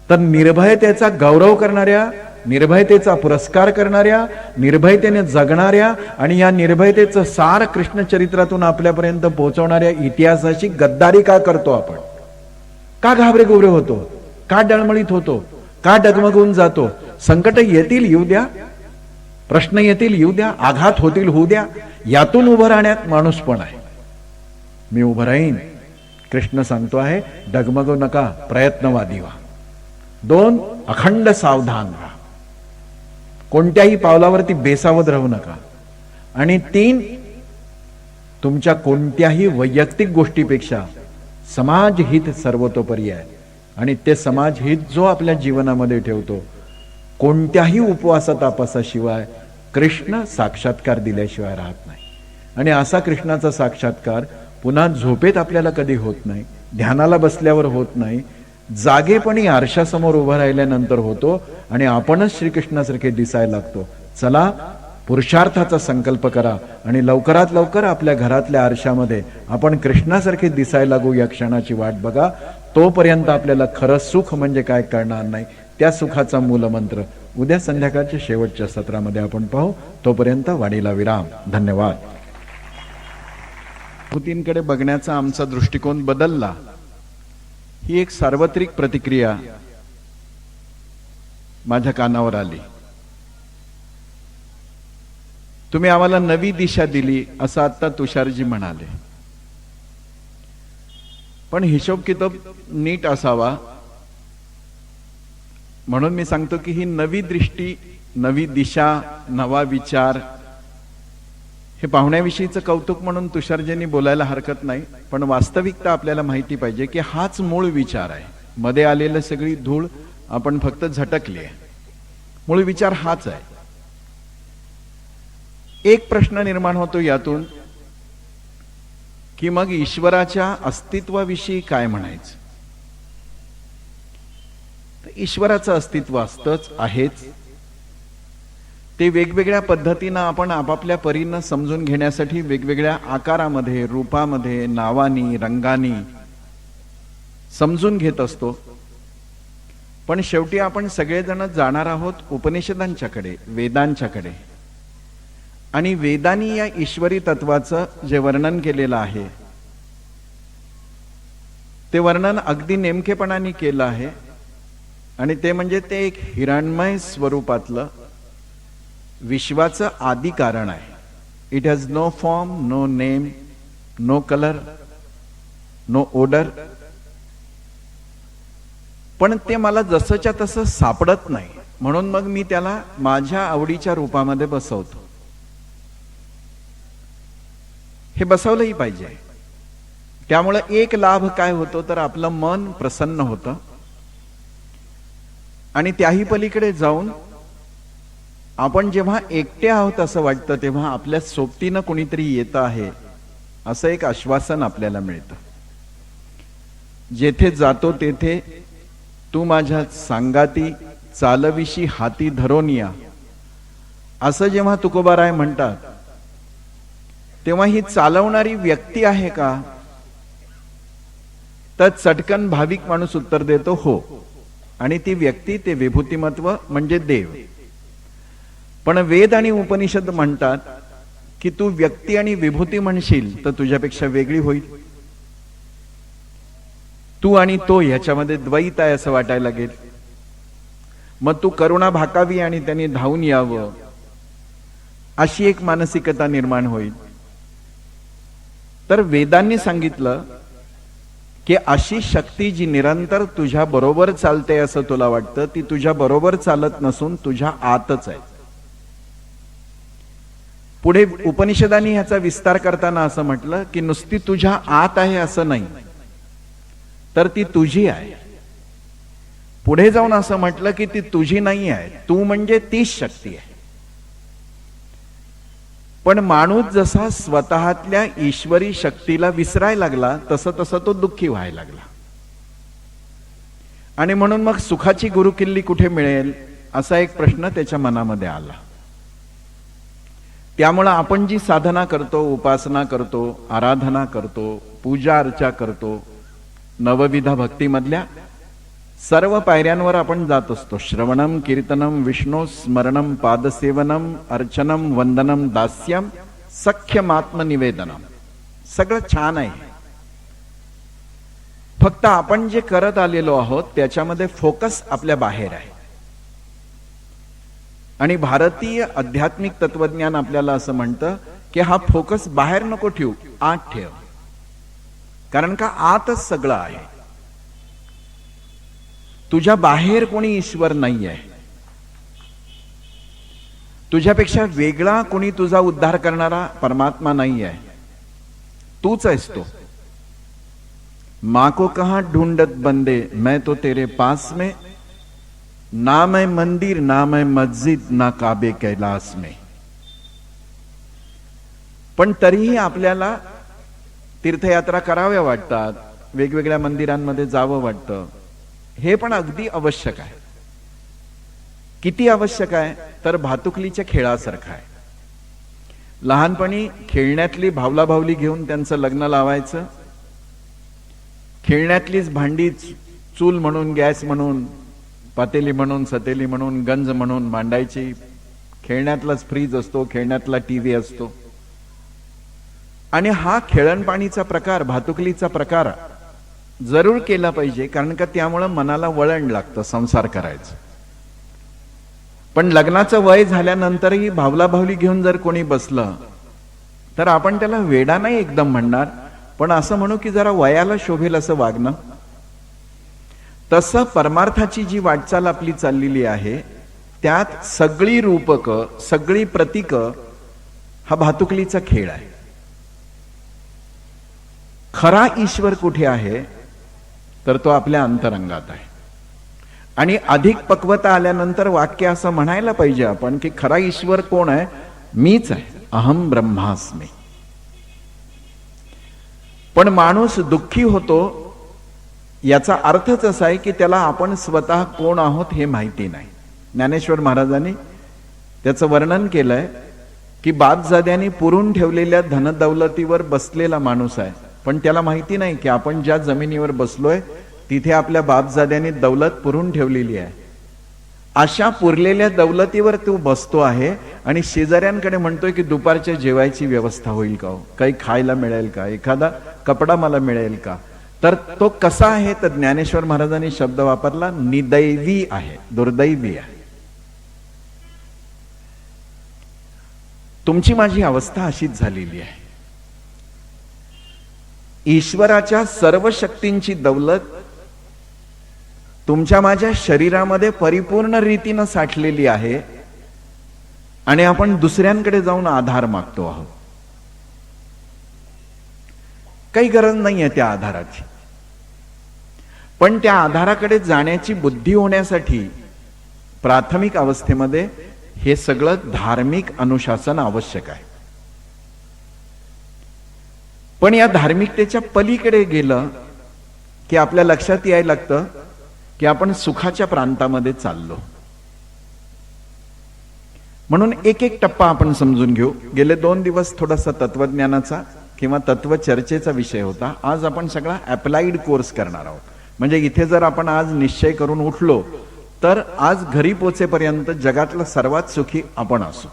Speaker 1: तर निर्भयतेचा गौरव करणाऱ्या, निर्भयतेचा पुरस्कार करणाऱ्या, निर्भयतेने जगणाऱ्या आणि या निर्भयतेचं सार कृष्ण चरित्रातून आपल्यापर्यंत पोहोचवणाऱ्या इतिहासाची गद्दारी का करतो आपण? का घाबरे गोबरे होतो? का डळमळीत होतो? का डगमगून जातो? संकट येतील, येऊ द्या, प्रश्न येतील, येऊ द्या, आघात होतील, होऊ द्या. यातून उभं राहण्यात माणूस पण आहे. मी उभं राहीन. कृष्ण सांगतो आहे, डगमगू नका, प्रयत्नवादी व्हा. 2, अखंड सावधान राहा, कोणत्याही पावलावरती बेसावध राहू नका. आणि 3, तुमच्या कोणत्याही वैयक्तिक गोष्टीपेक्षा समाज हित सर्वतोपरी आहे. आणि ते समाज हित जो आपल्या जीवनामध्ये ठेवतो, कोणत्याही उपवासा तापासाशिवाय कृष्ण साक्षात्कार दिल्याशिवाय राहत नाही. आणि असा कृष्णाचा साक्षात्कार पुन्हा झोपेत आपल्याला कधी होत नाही, ध्यानाला बसल्यावर होत नाही, जागेपणी आरशासमोर उभं राहिल्यानंतर होतो आणि आपणच श्रीकृष्णासारखे दिसायला लागतो. चला, पुरुषार्थाचा संकल्प करा आणि लवकरात लवकर आपल्या घरातल्या आरशामध्ये आपण कृष्णासारखे दिसायला लागू या क्षणाची वाट बघा. तोपर्यंत आपल्याला खरं सुख म्हणजे काय कळणार नाही. त्या सुखाचा मूलमंत्र उद्या संध्याकाळच्या शेवटच्या सत्रामध्ये आपण पाहू. तोपर्यंत वाणीला विराम. धन्यवाद. विभूतींकडे बघण्याचा आमचा दृष्टिकोन बदलला, ही एक सार्वत्रिक प्रतिक्रिया माझ्या कानावर आली. तुम्ही आम्हाला नवी दिशा दिली असं आता तुषारजी म्हणाले, पण हिशोब किताब नीट असावा म्हणून मी सांगतो की ही नवी दृष्टी, नवी दिशा, नवा विचार हे पाहुण्याविषयीचं कौतुक म्हणून तुषारजींनी बोलायला हरकत नाही. पण वास्तविकता आपल्याला माहिती पाहिजे की हाच मूळ विचार आहे. मध्ये आलेलं सगळी धूळ आपण फक्त झटकली आहे. मूळ विचार हाच आहे. एक प्रश्न निर्माण होतो यातून की मग ईश्वराच्या अस्तित्वाविषयी काय म्हणायचं. ईश्वराचं अस्तित्व असतंच, आहेच. ते वेगवेगळ्या पद्धतीनं आपण आपापल्या परीनं समजून घेण्यासाठी वेगवेगळ्या आकारामध्ये, रूपामध्ये, नावानी, रंगानी समजून घेत असतो. पण शेवटी आपण सगळेजण जाणार आहोत उपनिषदांच्याकडे, वेदांच्याकडे. आणि वेदांनी या ईश्वरी तत्वाचं जे वर्णन केलेलं आहे ते वर्णन अगदी नेमकेपणाने केलं आहे. आणि ते म्हणजे ते एक हिरण्मय स्वरूपातलं विश्वाचं आदि कारण आहे. It has no form, no name, no colour, no odour. पण ते मला जसंच्या तसं सापडत नाही, म्हणून मग मी त्याला माझ्या आवडीच्या रूपामध्ये बसवतो. हे बसवलंही पाहिजे. त्यामुळे एक लाभ काय होतो तर आपलं मन प्रसन्न होतं आणि त्याही पलीकडे जाऊन आपण जेव्हा एकटे आहोत असं वाटतं तेव्हा आपल्या सोबतीनं कोणीतरी येतं आहे असं एक आश्वासन आपल्याला मिळतं. जेथे जातो तेथे तू माझ्या सांगाती चालविशी हाती धरोनिया असं जेव्हा तुकोबाराय म्हणतात तेव्हा ही चालवणारी व्यक्ती आहे का, तर चटकन भाविक माणूस उत्तर देतो हो. आणि ती व्यक्ती ते विभूतिमत्व म्हणजे देव. पण वेद आणि उपनिषद म्हणतात की तू व्यक्ती आणि विभूती म्हणशील तर तुझ्यापेक्षा वेगळी होईल. तू आणि तो ह्याच्यामध्ये द्वैत आहे असं वाटायला लागेल. मग तू करुणा भाकावी आणि त्यांनी धावून यावं अशी एक मानसिकता निर्माण होईल. तर वेदांनी सांगितलं की अशी शक्ती जी निरंतर तुझ्या बरोबर चालते असं तुला वाटतं, ती तुझ्या बरोबर चालत नसून तुझ्या आतच आहे. पुढे उपनिषदांनी ह्याचा विस्तार करताना असं म्हटलं की नुसती तुझ्या आत आहे असं नाही, तर ती तुझी आहे. पुढे जाऊन असं म्हटलं की ती तुझी नाही आहे, तू म्हणजे तीच शक्ती आहे. पण माणूस जसा स्वतःतल्या ईश्वरी शक्तीला विसरायला लागला तसं तसं तो दुःखी व्हायला लागला. आणि म्हणून मग सुखाची गुरुकिल्ली कुठे मिळेल असा एक प्रश्न त्याच्या मनामध्ये आला. त्यामुळं आपण जी साधना करतो, उपासना करतो, आराधना करतो, पूजा अर्चा करतो, नवविधा भक्तीमधल्या सर्व पायऱ्यांवर आपण जात असतो. श्रवणम, कीर्तनम, विष्णू स्मरणम, पादसेवनम, अर्चनम, वंदनम, दास्यम, सख्यमात्मनिवेदनम. सगळं छान आहे. फक्त आपण जे करत आलेलो आहोत त्याच्यामध्ये फोकस आपल्या बाहेर आहे. आणि भारतीय आध्यात्मिक तत्वज्ञान आपल्याला असं म्हणतं की हा फोकस बाहेर नको ठेवू, आत ठेव. कारण का आतच सगळं आहे. तुझ्या बाहेर कोणी ईश्वर नाही आहे. तुझ्यापेक्षा वेगळा कोणी तुझा उद्धार करणारा परमात्मा नाही आहे. तूच आहेस तो. माँ को कहां ढूंढत बंदे, मैं तो तेरे पास में, ना मैं मंदिर ना मैं मस्जिद ना काबे कैलास में. पण तरीही आपल्याला तीर्थयात्रा कराव्या वाटतात, वेगवेगळ्या मंदिरांमध्ये जावं वाटतं. हे पण अगदी आवश्यक आहे. किती आवश्यक आहे तर भातुकलीच्या खेळासारखं आहे. लहानपणी खेळण्यातली भावलाभावली घेऊन त्यांचं लग्न लावायचं. खेळण्यातलीच भांडी चूल म्हणून, गॅस म्हणून, पातेली म्हणून, सतेली म्हणून, गंज म्हणून मांडायची. खेळण्यातलाच फ्रीज असतो, खेळण्यातला टीव्ही असतो. आणि हा खेळणपाणीचा प्रकार, भातुकलीचा प्रकार जरूर केला पाहिजे, कारण का त्यामुळे मनाला वळण लागतं संसार करायचं. पण लग्नाचं वय झाल्यानंतरही भावलाभावली घेऊन जर कोणी बसलं तर आपण त्याला वेडा नाही एकदम म्हणणार, पण असं म्हणू की जरा वयाला शोभेल असं वागणं. तसं परमार्थाची जी वाटचाल आपली चाललेली आहे त्यात सगळी रूपक, सगळी प्रतीक हा भातुकलीचा खेळ आहे. खरा ईश्वर कुठे आहे तर तो आपल्या अंतरंगात आहे. आणि अधिक पक्वता आल्यानंतर वाक्य असं म्हणायला पाहिजे आपण की खरा ईश्वर कोण आहे? मीच आहे, अहम ब्रह्मास्मी. पण माणूस दुःखी होतो याचा अर्थच असा आहे की त्याला आपण स्वतः कोण आहोत हे माहिती नाही. ज्ञानेश्वर महाराजांनी त्याचं वर्णन केलंय की बापजाद्यांनी पुरून ठेवलेल्या धनदौलतीवर बसलेला माणूस आहे, पण त्याला माहिती नाही की आपण ज्या जमिनीवर बसलोय तिथे आपल्या बापजाद्यांनी दौलत पुरून ठेवलेली आहे. अशा पुरलेल्या दौलतीवर तो बसतो आहे आणि शेजाऱ्यांकडे म्हणतोय की दुपारच्या जेवायची व्यवस्था होईल का, काही खायला मिळेल का, एखादा कपडा मला मिळेल का. तर तो कसा आहे तर ज्ञानेश्वर महाराजांनी शब्द वापरला, निदैवी आहे, दुर्दैवी आहे. तुमची माझी अवस्था अशीच झालेली आहे. ईश्वराच्या सर्व शक्तींची दौलत तुमच्या माझ्या शरीरामध्ये परिपूर्ण रीतीनं साठलेली आहे आणि आपण दुसऱ्यांकडे जाऊन आधार मागतो आहोत. काही गरज नाहीये त्या आधाराची, पण त्या आधाराकडे जाण्याची बुद्धी होण्यासाठी प्राथमिक अवस्थेमध्ये हे सगळं धार्मिक अनुशासन आवश्यक आहे. पण या धार्मिकतेच्या पलीकडे गेलं की आपल्या लक्षात यायला लागतं की आपण सुखाच्या प्रांतामध्ये चाललो. म्हणून एक एक टप्पा आपण समजून घेऊ. गेले 2 दिवस थोडासा तत्वज्ञानाचा किंवा तत्वचर्चेचा विषय होता. आज आपण सगळा अप्लाइड कोर्स करणार आहोत. म्हणजे इथे जर आपण आज निश्चय करून उठलो तर आज घरी पोचेपर्यंत जगातला सर्वात सुखी आपण असू.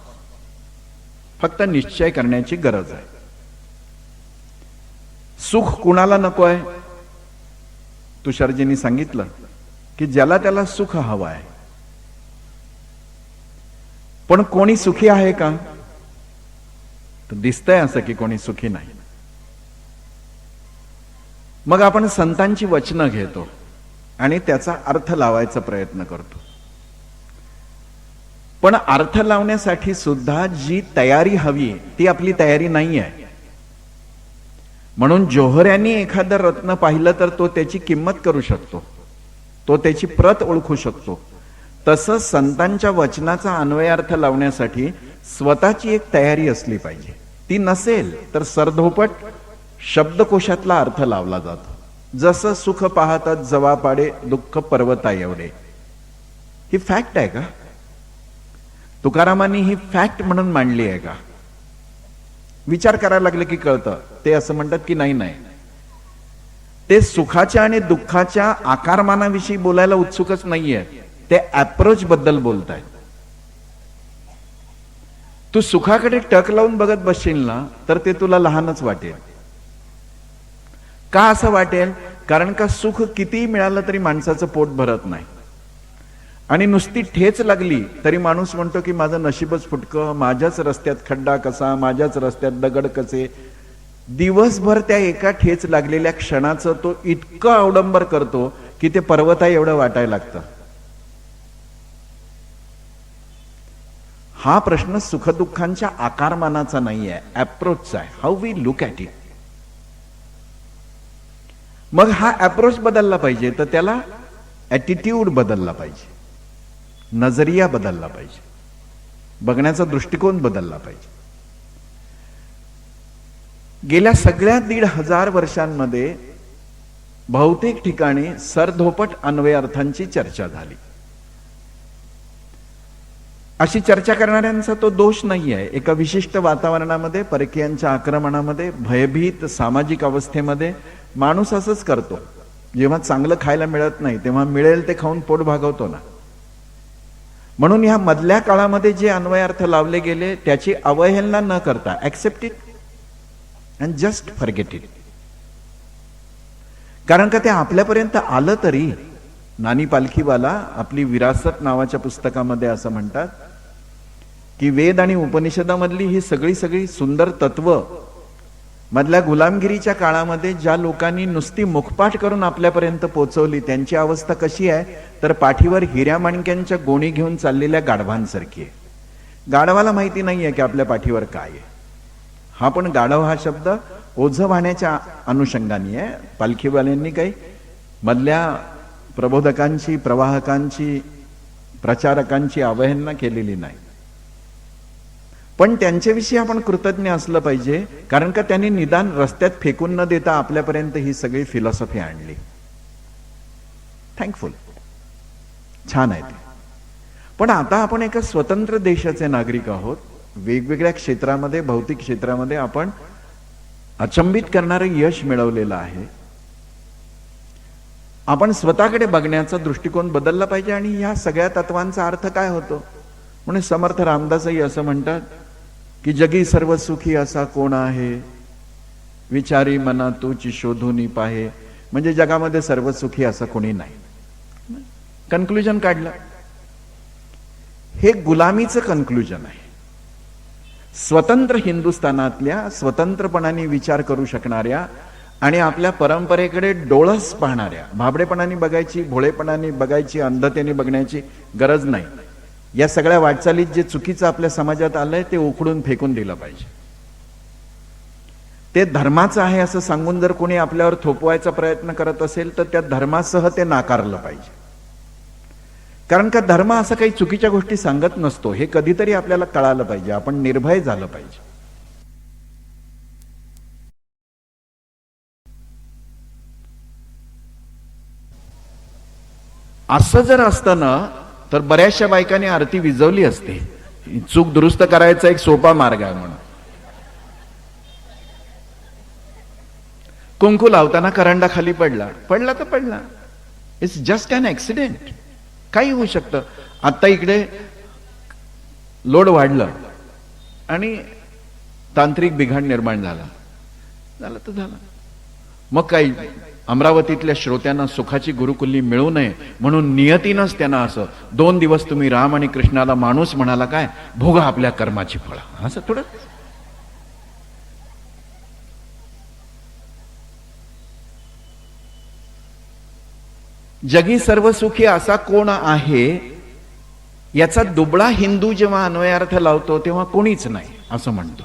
Speaker 1: फक्त निश्चय करण्याची गरज आहे. सुख कुणाला नको आहे? तुषारजींनी सांगितलं की ज्याला त्याला सुख हवं आहे. पण कोणी सुखी आहे का? तर दिसतंय असं की कोणी सुखी नाही. मग आपण संतांची वचनं घेतो आणि त्याचा अर्थ लावायचा प्रयत्न करतो. पण अर्थ लावण्यासाठी सुद्धा जी तयारी हवी ती आपली तयारी नाही आहे. म्हणून जोहऱ्यांनी एखादं रत्न पाहिलं तर तो त्याची किंमत करू शकतो, तो त्याची प्रत ओळखू शकतो. तसं संतांच्या वचनाचा अन्वयार्थ लावण्यासाठी स्वतःची एक तयारी असली पाहिजे. ती नसेल तर सरधोपट शब्दकोशातला अर्थ लावला जातो. जसं सुख पाहतात जवा पाडे, दुःख पर्वता एवढे. ही फॅक्ट आहे का? तुकारामांनी ही फॅक्ट म्हणून मांडली आहे का? विचार करायला लागले की कळतं. ते असं म्हणतात की नाही नाही, ते सुखाच्या आणि दुःखाच्या आकारमानाविषयी बोलायला उत्सुकच नाहीये, ते अप्रोच बद्दल बोलतायत. तू सुखाकडे टक लावून बघत बसशील ना तर ते तुला लहानच वाटेल. का असं वाटेल? कारण का सुख कितीही मिळालं तरी माणसाचं पोट भरत नाही. आणि नुसती ठेच लागली तरी माणूस म्हणतो की माझं नशीबच फुटकं, माझ्याच रस्त्यात खड्डा कसा, माझ्याच रस्त्यात दगड कसे. दिवसभर त्या एका ठेच लागलेल्या क्षणाचं तो इतकं अवडंबर करतो की ते पर्वता एवढं वाटायला लागतं. हा प्रश्न सुखदुःखांच्या आकारमानाचा नाहीये, अप्रोचचा आहे. How we look at it. मग हा अप्रोच बदलला पाहिजे, तर त्याला ॲटिट्यूड बदलला पाहिजे, नजरिया बदलला पाहिजे, बघण्याचा दृष्टिकोन बदलला पाहिजे. गेल्या सगळ्या 1500 वर्षांमध्ये बहुतेक ठिकाणी सरधोपट अन्वयार्थांची चर्चा झाली. अशी चर्चा करणाऱ्यांचा तो दोष नाही आहे. एका विशिष्ट वातावरणामध्ये, परकीयांच्या आक्रमणामध्ये, भयभीत सामाजिक अवस्थेमध्ये माणूस असंच करतो. जेव्हा चांगलं खायला मिळत नाही तेव्हा मिळेल ते खाऊन पोट भागवतो ना. म्हणून ह्या मधल्या काळामध्ये जे अन्वयार्थ लावले गेले त्याची अवहेलना न करता accept it and just forget it. कारण का ते आपल्यापर्यंत आलं तरी. नानी पालखीवाला आपली विरासत नावाच्या पुस्तकामध्ये असं म्हणतात की वेद आणि उपनिषदामधली ही सगळी सुंदर तत्व मधल्या गुलामगिरीच्या काळामध्ये ज्या लोकांनी नुसती मुखपाठ करून आपल्यापर्यंत पोहोचवली त्यांची अवस्था कशी आहे, तर पाठीवर हिऱ्या माणक्यांच्या गोणी घेऊन चाललेल्या गाढवांसारखी आहे. गाढवाला माहिती नाहीये की आपल्या पाठीवर काय आहे. हा पण गाढव हा शब्द ओझं वाहण्याच्या अनुषंगाने आहे. पालखीवाल्यांनी काही मधल्या प्रबोधकांची, प्रवाहकांची, प्रचारकांची अवहेलना केलेली नाही. पण त्यांच्याविषयी आपण कृतज्ञ असलं पाहिजे, कारण का त्यांनी निदान रस्त्यात फेकून न देता आपल्यापर्यंत ही सगळी फिलॉसॉफी आणली. थँकफुल, छान आहे ते. पण आता आपण एका स्वतंत्र देशाचे नागरिक आहोत. वेगवेगळ्या क्षेत्रामध्ये, भौतिक क्षेत्रामध्ये आपण अचंबित करणारं यश मिळवलेलं आहे. आपण स्वतःकडे बघण्याचा दृष्टिकोन बदलला पाहिजे. आणि ह्या सगळ्या तत्वांचा अर्थ काय होतो म्हणून समर्थ रामदासही असं म्हणतात की जगी सर्व सुखी असा कोण आहे, विचारी मना तूची शोधून पाहे. म्हणजे जगामध्ये सर्व सुखी असं कोणी नाही. कन्क्लुजन काढलं. हे गुलामीचं कन्क्लुजन आहे. स्वतंत्र हिंदुस्थानातल्या, स्वतंत्रपणाने विचार करू शकणाऱ्या आणि आपल्या परंपरेकडे डोळस पाहणाऱ्या, भाबडेपणाने बघायची, भोळेपणाने बघायची, अंधतेने बघण्याची गरज नाही. या सगळ्या वाटचालीत जे चुकीचं आपल्या समाजात आलंय ते उखडून फेकून दिलं पाहिजे. ते धर्माचं आहे असं सांगून जर कोणी आपल्यावर थोपवायचा प्रयत्न करत असेल तर त्या धर्मासह ते नाकारलं पाहिजे. कारण का धर्म असं काही चुकीच्या गोष्टी सांगत नसतो. हे कधीतरी आपल्याला कळालं पाहिजे. आपण निर्भय झालं पाहिजे. असं जर असतं ना तर बऱ्याचशा बायकांनी आरती विजवली असते. चूक दुरुस्त करायचा एक सोपा मार्ग आहे म्हणून. कुंकू लावताना करंडा खाली पडला तर पडला. It's just an accident. काही होऊ शकतं. आता इकडे लोड वाढलं आणि तांत्रिक बिघाड निर्माण झाला तर झाला. मग काही अमरावतीतल्या श्रोत्यांना सुखाची गुरुकुल्ली मिळू नये म्हणून नियतीनंच त्यांना असं 2 दिवस तुम्ही राम आणि कृष्णाला माणूस म्हणाला काय, भोगा आपल्या कर्माची फळं. असं थोडं. जगी सर्व सुखी असा कोण आहे याचा दुबळा हिंदू जेव्हा अन्वयार्थ लावतो तेव्हा कोणीच नाही असं म्हणतो.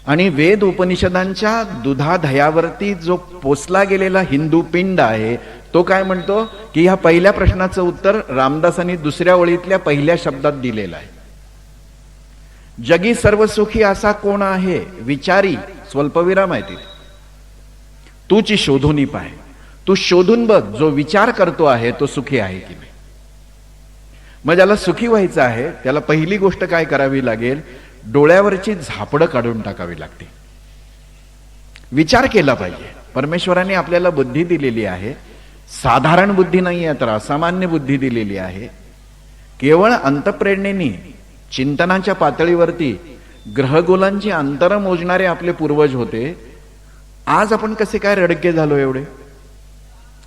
Speaker 1: आणि वेद उपनिषदांच्या दुधाधयावरती जो पोचला गेलेला हिंदू पिंड आहे तो काय म्हणतो की ह्या पहिल्या प्रश्नाचं उत्तर रामदासांनी दुसऱ्या ओळीतल्या पहिल्या शब्दात दिलेलं आहे. जगी सर्व सुखी असा कोण आहे, विचारी, स्वल्पविराम आहे तिथे, तूची शोधून पाहे. तू शोधून बघ, जो विचार करतो आहे तो सुखी आहे की नाही. मग ज्याला सुखी व्हायचं आहे त्याला पहिली गोष्ट काय करावी लागेल, डोळ्यावरची झापडं काढून टाकावी लागते. विचार केला पाहिजे. परमेश्वराने आपल्याला बुद्धी दिलेली आहे. साधारण बुद्धी नाही आहे तर असामान्य बुद्धी दिलेली आहे. केवळ अंतःप्रेरणेने चिंतनाच्या पातळीवरती ग्रहगोलांची अंतर मोजणारे आपले पूर्वज होते. आज आपण कसे काय रडके झालो, एवढे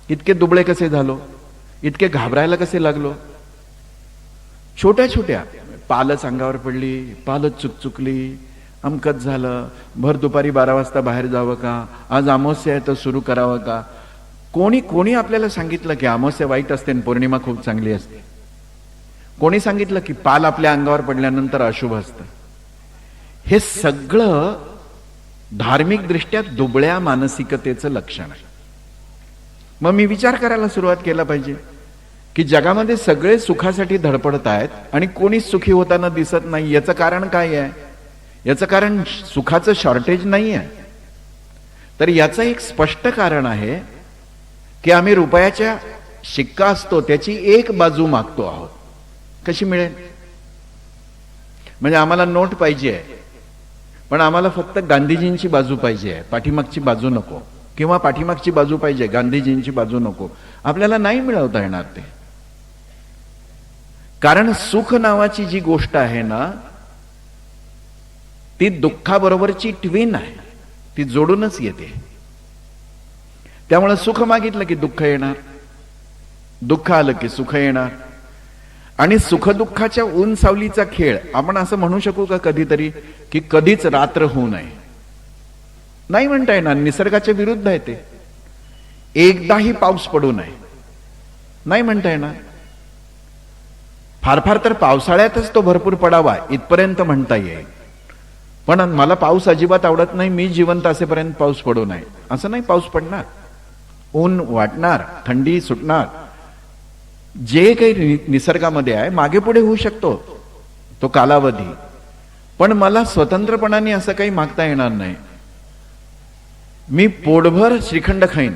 Speaker 1: इतके दुबळे कसे झालो, इतके घाबरायला कसे लागलो. छोट्या छोट्या पालच अंगावर पडली, पालच चुकचुकली, अमकत झालं, भर दुपारी 12 वाजता बाहेर जावं का, आज अमावस्या आहे तर सुरू करावं का. कोणी आपल्याला सांगितलं की अमावस्या वाईट असते आणि पौर्णिमा खूप चांगली असते. कोणी सांगितलं की पाल आपल्या अंगावर पडल्यानंतर अशुभ असतं. हे सगळं धार्मिक दृष्ट्या दुबळ्या मानसिकतेचं लक्षण आहे. मग मी विचार करायला सुरुवात केला पाहिजे की जगामध्ये सगळे सुखासाठी धडपडत आहेत आणि कोणीच सुखी होताना दिसत नाही. याचं कारण काय आहे? याचं कारण सुखाचं शॉर्टेज नाही आहे, तर याचं एक स्पष्ट कारण आहे की आम्ही रुपयाच्या शिक्का असतो त्याची एक बाजू मागतो आहोत. कशी मिळेल? म्हणजे आम्हाला नोट पाहिजे आहे, पण आम्हाला फक्त गांधीजींची बाजू पाहिजे आहे, पाठीमागची बाजू नको, किंवा पाठीमागची बाजू पाहिजे, गांधीजींची बाजू नको. आपल्याला नाही मिळवता येणार ते. कारण सुख नावाची जी गोष्ट आहे ना, ती दुःखाबरोबरची ट्विन आहे, ती जोडूनच येते. त्यामुळे सुख मागितलं की दुःख येणार, दुःख आलं की सुख येणार. आणि सुख दुःखाच्या ऊन सावलीचा खेळ आपण असं म्हणू शकू का कधीतरी की कधीच रात्र होऊ नये? नाही म्हणता येणार. निसर्गाच्या विरुद्ध आहे ते. एकदाही पाऊस पडू नये नाही म्हणता येणार. फार फार तर पावसाळ्यातच तो भरपूर पडावा इथपर्यंत म्हणता येईल. पण मला पाऊस अजिबात आवडत नाही, मी जिवंत असेपर्यंत पाऊस पडू नये असं नाही. पाऊस पडणार, ऊन वाटणार, थंडी सुटणार. जे काही निसर्गामध्ये आहे मागे पुढे होऊ शकतो तो कालावधी, पण मला स्वतंत्रपणाने असं काही मागता येणार नाही. मी पोटभर श्रीखंड खाईन,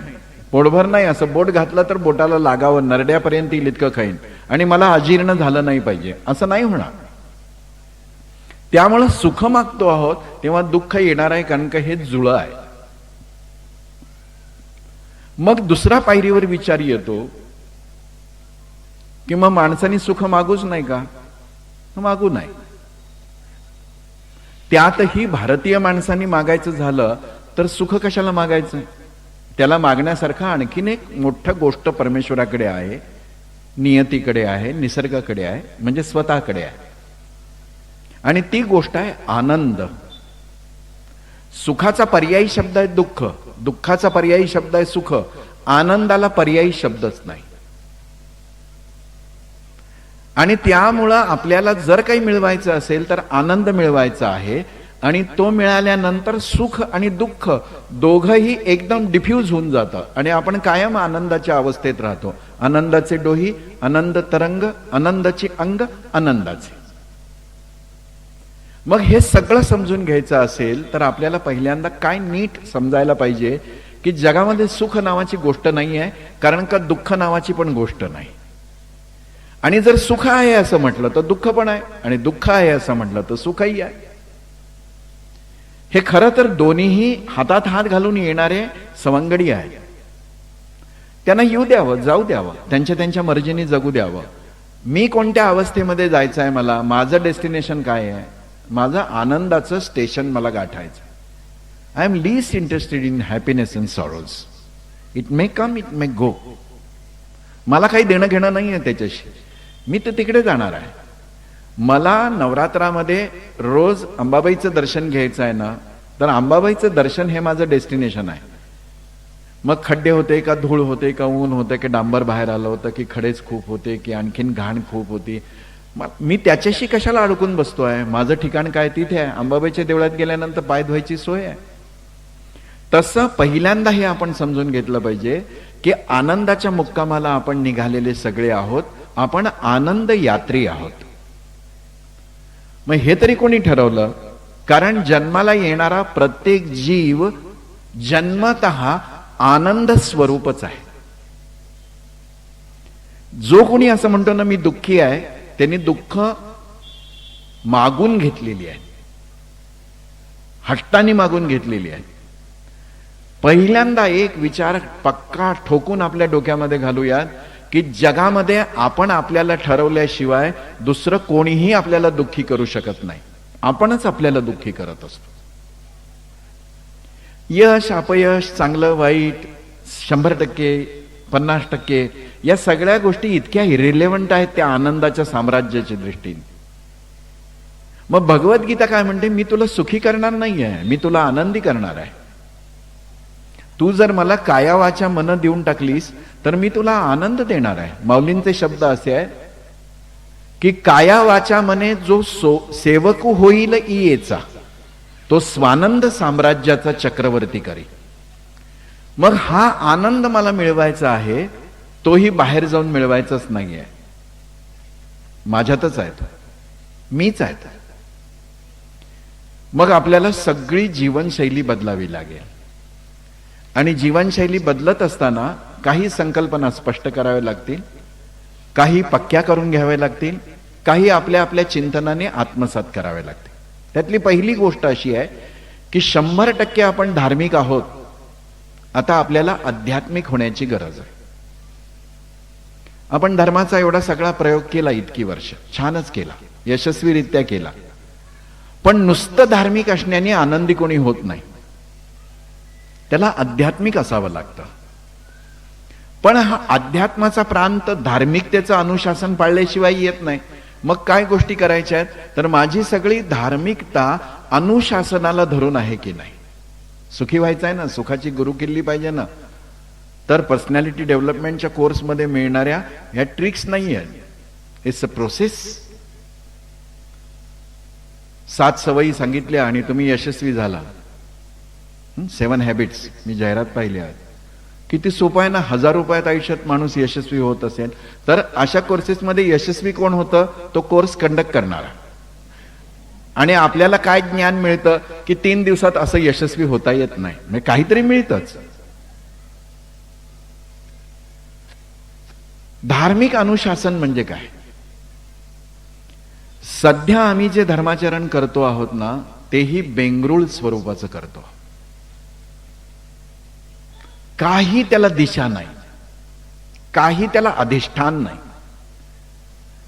Speaker 1: पोटभर नाही, असं बोट घातलं तर बोटाला लागावं, नरड्यापर्यंत येईल इतकं खाईन, आणि मला अजीर्ण झालं नाही पाहिजे असं नाही होणार. त्यामुळे सुख मागतो आहोत तेव्हा दुःख येणार आहे, कारण का हे जुळं आहे. मग दुसरा पायरीवर विचार येतो की मग माणसाने सुख मागूच नाही का? मागू नाही. त्यातही भारतीय माणसांनी मागायचं झालं तर सुख कशाला मागायचं? त्याला मागण्यासारखं आणखीन एक मोठं गोष्ट परमेश्वराकडे आहे, नियतीकडे आहे, निसर्गाकडे आहे, म्हणजे स्वतःकडे आहे. आणि ती गोष्ट आहे आनंद. सुखाचा पर्यायी शब्द आहे दुःख, दुःखाचा पर्यायी शब्द आहे सुख, आनंदाला पर्यायी शब्दच नाही. आणि त्यामुळं आपल्याला जर काही मिळवायचं असेल तर आनंद मिळवायचा आहे, आणि तो मिळाल्यानंतर सुख आणि दुःख दोघंही एकदम डिफ्यूज होऊन जातं आणि आपण कायम आनंदाच्या अवस्थेत राहतो. आनंदाचे डोही, आनंद तरंग, आनंदाची अंग, आनंदाचे. मग हे सगळं समजून घ्यायचं असेल तर आपल्याला पहिल्यांदा काय नीट समजायला पाहिजे की जगामध्ये सुख नावाची गोष्ट नाही आहे, कारण का दुःख नावाची पण गोष्ट नाही. आणि जर सुख आहे असं म्हटलं तर दुःख पण आहे, आणि दुःख आहे असं म्हटलं तर सुखही आहे. हे खरं तर दोन्हीही हातात हात घालून येणारे सवंगडी आहेत. त्यांना येऊ द्यावं, जाऊ द्यावं, त्यांच्या त्यांच्या मर्जीने जगू द्यावं. मी कोणत्या अवस्थेमध्ये जायचं आहे, मला माझं डेस्टिनेशन काय आहे, माझं आनंदाचं स्टेशन मला गाठायचं. I am least interested in happiness and sorrows. It may come, it may go. मला काही देणं घेणं नाही आहे त्याच्याशी, मी तर तिकडे जाणार आहे. मला नवरात्रामध्ये रोज अंबाबाईचं दर्शन घ्यायचं आहे ना, तर अंबाबाईचं दर्शन हे माझं डेस्टिनेशन आहे. मग खड्डे होते का, धूळ होते का, ऊन होते की डांबर बाहेर आलं होतं की खडेच खूप होते की आणखीन घाण खूप होती, मी त्याच्याशी कशाला अडकून बसतोय? माझं ठिकाण काय तिथे आहे. अंबाबाईच्या देवळात गेल्यानंतर पाय धुवायची सोय आहे. तसं पहिल्यांदा हे आपण समजून घेतलं पाहिजे की आनंदाच्या मुक्कामाला आपण निघालेले सगळे आहोत, आपण आनंद यात्री आहोत. मग हे तरी कोणी ठरवलं? कारण जन्माला येणारा प्रत्येक जीव जन्मतः आनंद स्वरूपच आहे. जो कोणी असं म्हणतो ना मी दुःखी आहे, त्यांनी दुःख मागून घेतलेली आहे, हट्टाने मागून घेतलेली आहे. पहिल्यांदा एक विचार पक्का ठोकून आपल्या डोक्यामध्ये घालूयात की जगामध्ये आपण आपल्याला ठरवल्याशिवाय दुसरं कोणीही आपल्याला दुःखी करू शकत नाही. आपणच आपल्याला दुःखी करत असतो. यश अपयश, चांगलं वाईट, 100%, 50%, या सगळ्या गोष्टी इतक्या इरिलेव्हंट आहेत त्या आनंदाच्या साम्राज्याच्या दृष्टीने. मग भगवद्गीता काय म्हणते? मी तुला सुखी करणार नाहीये, मी तुला आनंदी करणार आहे. तू जर मला काया वाचा मन देऊन टाकलीस तर मी तुला आनंद देणार आहे. माऊलींचे शब्द असे आहेत की काया वाचा मने जो सेवक होईल इयेचा, तो स्वानंद साम्राज्याचा चक्रवर्ती करी. मग हा आनंद मला मिळवायचा आहे, तोही बाहेर जाऊन मिळवायचाच नाहीये, माझ्यातच आहे, मीच आहे. मग आपल्याला सगळी जीवनशैली बदलावी लागेल. आणि जीवनशैली बदलत असताना काही संकल्पना स्पष्ट कराव्या लागतील, काही पक्क्या करून घ्याव्या लागतील, काही आपल्या आपल्या चिंतनाने आत्मसात कराव्या लागतील. त्यातली पहिली गोष्ट अशी आहे की 100% आपण धार्मिक आहोत. आता आपल्याला आध्यात्मिक होण्याची गरज आहे. आपण धर्माचा एवढा सगळा प्रयोग केला, इतकी वर्ष छानच केला, यशस्वीरित्या केला. पण नुसतं धार्मिक असण्याने आनंदी कोणी होत नाही, त्याला आध्यात्मिक असावं लागतं. पण हा अध्यात्माचा प्रांत धार्मिकतेचं अनुशासन पाळल्याशिवाय येत नाही. मग काय गोष्टी करायच्या आहेत, तर माझी सगळी धार्मिकता अनुशासनाला धरून आहे की नाही. सुखी व्हायचं आहे ना, सुखाची गुरुकिल्ली पाहिजे ना, तर पर्सनॅलिटी डेव्हलपमेंटच्या कोर्समध्ये मिळणाऱ्या ह्या ट्रिक्स नाही आहेत, इट्स अ प्रोसेस. 7 सवयी सांगितल्या आणि तुम्ही यशस्वी झाला. 7 हॅबिट्स मी जाहिरात पाहिली आहेत. किती सोपं आहे ना. 1000 रुपयात आयुष्यात माणूस यशस्वी होत असेल तर अशा कोर्सेसमध्ये यशस्वी कोण होतं, तो कोर्स कंडक्ट करणारा. आणि आपल्याला काय ज्ञान मिळतं की 3 दिवसात असं यशस्वी होता येत नाही, म्हणजे काहीतरी मिळतंच. धार्मिक अनुशासन म्हणजे काय? सध्या आम्ही जे धर्माचरण करतो आहोत ना, तेही बेंगरूळ स्वरूपाचं करतो. काही त्याला दिशा नाही, काही त्याला अधिष्ठान नाही,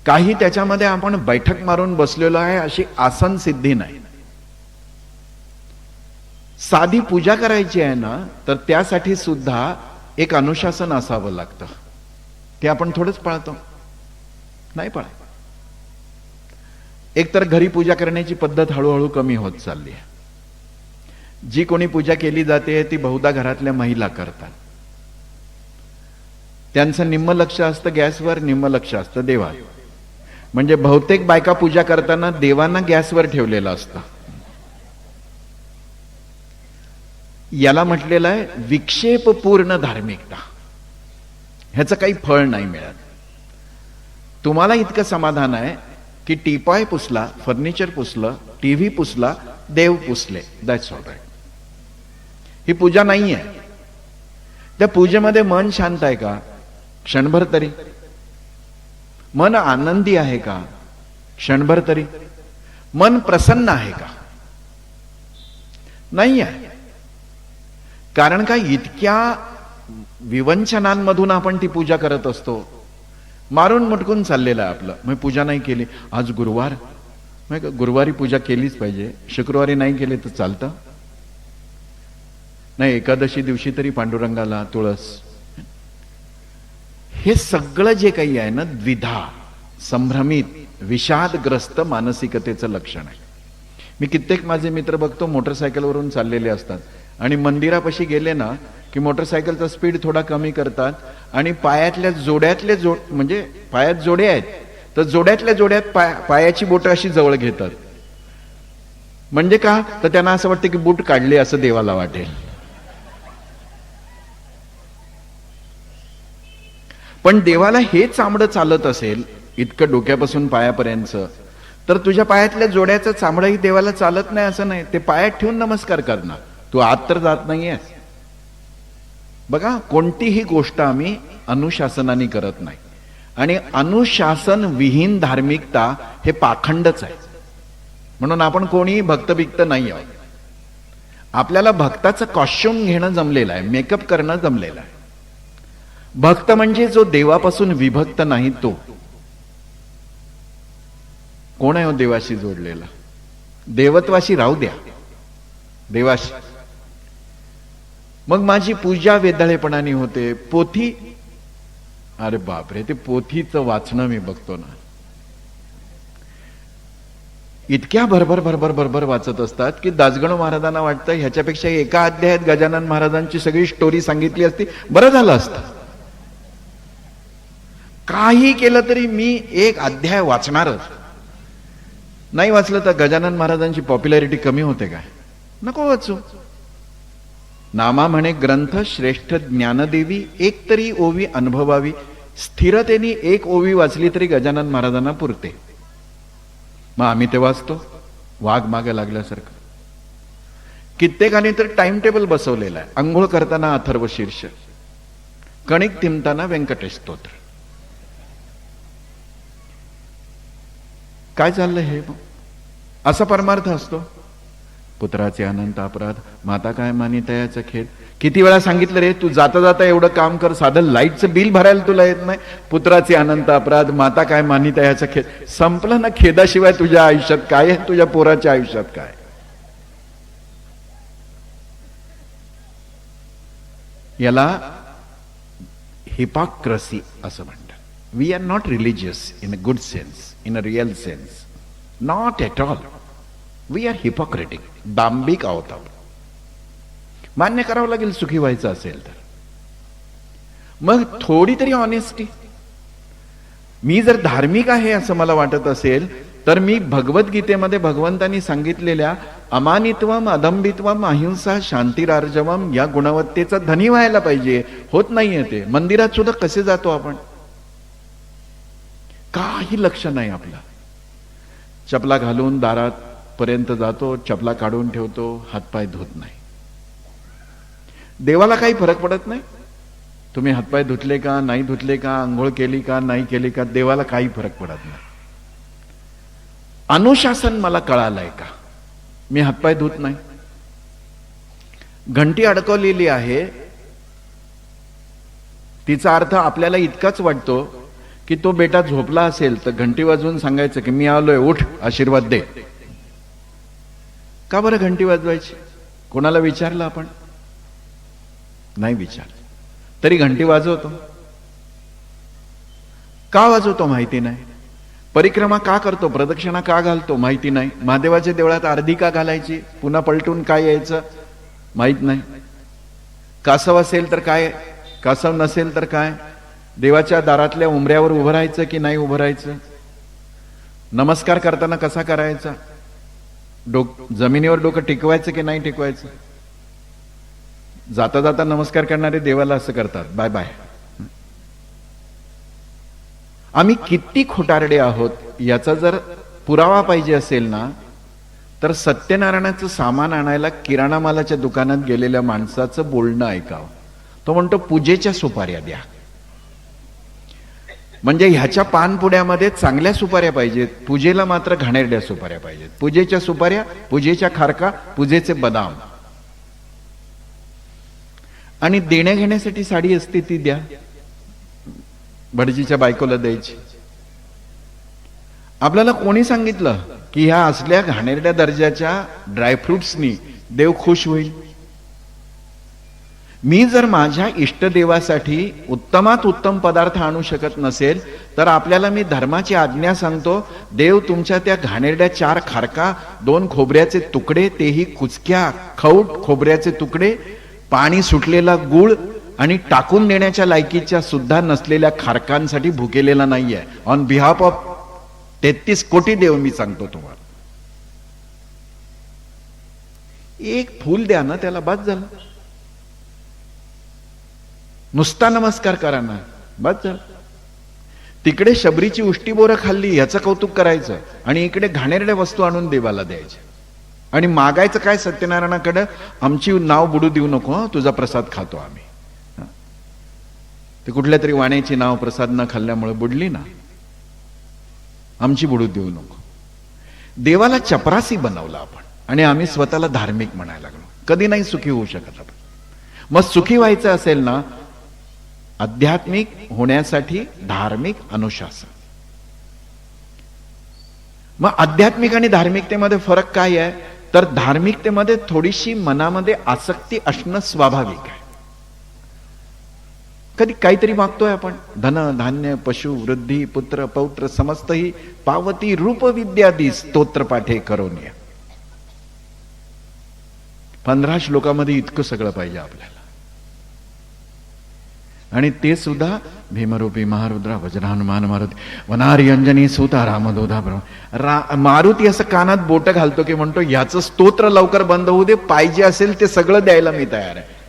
Speaker 1: काही त्याच्यामध्ये आपण बैठक मारून बसलेलो आहे अशी आसन सिद्धी नाही. साधी पूजा करायची आहे ना, तर त्यासाठी सुद्धा एक अनुशासन असावं लागतं. ते आपण थोडंच पाळतो, नाही पाळत. एकतर घरी पूजा करण्याची पद्धत हळूहळू कमी होत चालली आहे. जी कोणी पूजा केली जाते ती बहुधा घरातल्या महिला करतात. त्यांचं निम्म लक्ष असतं गॅसवर, निम्म लक्ष असतं देवात. म्हणजे बहुतेक बायका पूजा करताना देवांना गॅसवर ठेवलेलं असतं. याला म्हटलेलं आहे विक्षेपपूर्ण धार्मिकता. ह्याचं काही फळ नाही मिळत. तुम्हाला इतकं समाधान आहे की टीपॉय पुसला, फर्निचर पुसलं, टीव्ही पुसला, देव पुसले, दॅट्स ऑल राईट. ही पूजा नाही आहे. त्या पूजेमध्ये मन शांत आहे का क्षणभर तरी? मन आनंदी आहे का क्षणभर तरी? मन प्रसन्न आहे का? नाही आहे. कारण का इतक्या विवंचनांमधून आपण ती पूजा करत असतो. मारून मुटकून चाललेलं आहे आपलं. मग पूजा नाही केली, आज गुरुवार, मग गुरुवारी पूजा केलीच पाहिजे, शुक्रवारी नाही केली तर चालतं नाही, एकादशी दिवशी तरी पांडुरंगाला तुळस. हे सगळं जे काही आहे ना, द्विधा, संभ्रमित, विषादग्रस्त मानसिकतेचं लक्षण आहे. मी कित्येक माझे मित्र बघतो मोटरसायकलवरून चाललेले असतात आणि मंदिरापाशी गेले ना की मोटरसायकलचा स्पीड थोडा कमी करतात आणि पायातल्या जोड्यातले म्हणजे पायात जोडे आहेत तर जोड्यातल्या जोड्यात पायाची बोटं अशी जवळ घेतात. म्हणजे का, तर त्यांना असं वाटतं की बूट काढले असं देवाला वाटेल. पण देवाला हे चामडं चालत असेल इतकं डोक्यापासून पायापर्यंत, तर तुझ्या पायातल्या जोड्याचं चामडंही देवाला चालत नाही असं नाही. ते पायात ठेवून नमस्कार करणार, तू आत तर जात नाहीयेस. बघा, कोणतीही गोष्ट आम्ही अनुशासनाने करत नाही. आणि अनुशासन विहीन धार्मिकता हे पाखंडच आहे. म्हणून आपण कोणीही भक्त नाही आहोत. आपल्याला भक्ताचं कॉस्ट्युम घेणं जमलेलं आहे, मेकअप करणं जमलेलं आहे. भक्त म्हणजे जो देवापासून विभक्त नाही तो. कोण आहे हो देवाशी जोडलेला? देवत्वाशी राहू द्या, देवाशी. मग माझी पूजा वेदळेपणाने होते. पोथी, अरे बापरे, ते पोथीचं वाचणं मी बघतो ना, इतक्या भरभर वाचत असतात की दासगणू महाराजांना वाटतं ह्याच्यापेक्षा एका अध्यायात गजानन महाराजांची सगळी स्टोरी सांगितली असती बरं झालं असतं. काही केलं तरी मी एक अध्याय वाचणारच. नाही वाचलं तर गजानन महाराजांची पॉप्युलॅरिटी कमी होते काय? नको वाचू. नामा म्हणे ग्रंथ श्रेष्ठ ज्ञानदेवी, एक तरी ओवी अनुभवावी. स्थिरतेने एक ओवी वाचली तरी गजानन महाराजांना पुरते. मग आम्ही ते वाचतो वाघ मागे लागल्यासारखं. कित्येकाने तर टाइम टेबल बसवलेला आहे. अंघोळ करताना अथर्व शीर्ष, कणिक तिंबताना व्यंकटेश स्तोत्र. काय चाललंय हे? असा परमार्थ असतो. पुत्राचे अनंत अपराध, माता काय मानी तयाचा खेद. किती वेळा सांगितलं रे, तू जाता जाता एवढं काम कर, साधं लाईटचं बिल भरायला तुला येत नाही. पुत्राचे अनंत अपराध, माता काय मानी तयाचा खेद. संपलं ना. खेदाशिवाय तुझ्या आयुष्यात काय आहे, तुझ्या पोराच्या आयुष्यात काय? याला हिपॉक्रेसी असं म्हणतात. We are not religious in a good sense, in a real sense, not at all. We are hypocritic. डांबिक आहोत आपण. मान्य करावं लागेल सुखी व्हायचं असेल तर. मग थोडी तरी ऑनेस्टी. मी जर धार्मिक आहे असं मला वाटत असेल तर मी भगवद्गीतेमध्ये भगवंतांनी सांगितलेल्या अमानित्वम, अदंबित्वम, अहिंसा, शांतिरार्जवम या गुणवत्तेचा धनी व्हायला पाहिजे. होत नाहीये ते. मंदिरात सुद्धा कसे जातो आपण, काही लक्ष नाही आपलं. चपला घालून दारात पर्यंत जातो, चपला काढून ठेवतो, हातपाय धुत नाही. देवाला काही फरक पडत नाही. तुम्ही हातपाय धुतले का नाही धुतले का, आंघोळ केली का नाही केली का, देवाला काही फरक पडत नाही. अनुशासन मला कळालंय का? मी हातपाय धुत नाही. घंटी अडकवलेली आहे, तिचा अर्थ आपल्याला इतकाच वाटतो की तो बेटा झोपला असेल तर घंटी वाजवून सांगायचं की मी आलोय, उठ, आशीर्वाद दे. का बरं घंटी वाजवायची? कोणाला विचारलं आपण? नाही विचारलं. तरी घंटी वाजवतो. का वाजवतो माहिती नाही. परिक्रमा का करतो, प्रदक्षिणा का घालतो माहिती नाही. महादेवाच्या देवळात अर्धी का घालायची, पुन्हा पलटून काय यायचं माहित नाही. कासव असेल तर काय, कासव नसेल तर काय, देवाच्या दारातल्या उंबऱ्यावर उभं राहायचं की नाही उभं राहायचं, नमस्कार करताना कसा करायचा, जमिनीवर डोकं टिकवायचं की नाही टिकवायचं. जाता जाता नमस्कार करणारे देवाला असं करतात, बाय बाय. आम्ही किती खोटारडे आहोत याचा जर पुरावा पाहिजे असेल ना, तर सत्यनारायणाचं सामान आणायला किराणा मालाच्या दुकानात गेलेल्या माणसाचं बोलणं ऐकावं. तो म्हणतो पूजेच्या सुपाऱ्या द्या. म्हणजे ह्याच्या पानपुड्यामध्ये चांगल्या सुपाऱ्या पाहिजेत, पूजेला मात्र घाणेरड्या सुपाऱ्या पाहिजेत. पूजेच्या सुपाऱ्या, पूजेच्या खारका, पूजेचे बदाम. आणि देण्या घेण्यासाठी साडी असते ती द्या, भटजीच्या बायकोला द्यायची. आपल्याला कोणी सांगितलं की ह्या असल्या घाणेरड्या दर्जाच्या ड्रायफ्रुट्सनी देव खुश होईल? मी जर माझ्या इष्टदेवासाठी उत्तमात उत्तम पदार्थ आणू शकत नसेल तर आपल्याला मी धर्माची आज्ञा सांगतो, देव तुमच्या त्या घाणेरड्या 4 खारका, 2 खोबऱ्याचे तुकडे, तेही कुचक्या खौट खोबऱ्याचे तुकडे, पाणी सुटलेला गुळ आणि टाकून देण्याच्या लायकीच्या सुद्धा नसलेल्या खारकांसाठी भुकेलेला नाहीये. ऑन बिहाफ ऑफ 33 कोटी देव मी सांगतो तुम्हाला. एक फूल द्या ना, त्याला बस झालं. नुसता नमस्कार करा ना, बस झालं. तिकडे शबरीची उष्टी बोरं खाल्ली याचं कौतुक करायचं आणि इकडे घाणेरड्या वस्तू आणून देवाला द्यायच्या आणि मागायचं काय सत्यनारायणाकडे, आमची नाव बुडू देऊ नको, तुझा प्रसाद खातो आम्ही. ते कुठल्या तरी वाण्याची नाव प्रसाद न खाल्ल्यामुळे बुडली ना, आमची बुडू देऊ नको. देवाला चपरासी बनवलं आपण आणि आम्ही स्वतःला धार्मिक म्हणायला लागलो. कधी नाही सुखी होऊ शकत आपण. मग सुखी व्हायचं असेल ना, आध्यात्मिक होण्यासाठी धार्मिक अनुशासन. मग आध्यात्मिक आणि धार्मिकतेमध्ये फरक काय आहे तर धार्मिकतेमध्ये थोडीशी मनामध्ये आसक्ती असणं स्वाभाविक आहे. कधी काहीतरी मागतोय आपण, धन धान्य पशु वृद्धी पुत्र पौत्र समस्त ही पावती रूप विद्यादी स्तोत्र पाठे करून या. 15 श्लोकामध्ये इतकं सगळं पाहिजे आपल्याला. आणि ते सुद्धा भीमरूपी महारुद्रा वज्रहनुमान मारुती वनारी अंजनी सुता रामदोधा मारुती असं कानात बोट घालतो की म्हणतो याचं स्तोत्र लवकर बंद होऊ दे, पाहिजे असेल ते सगळं द्यायला मी तयार आहे.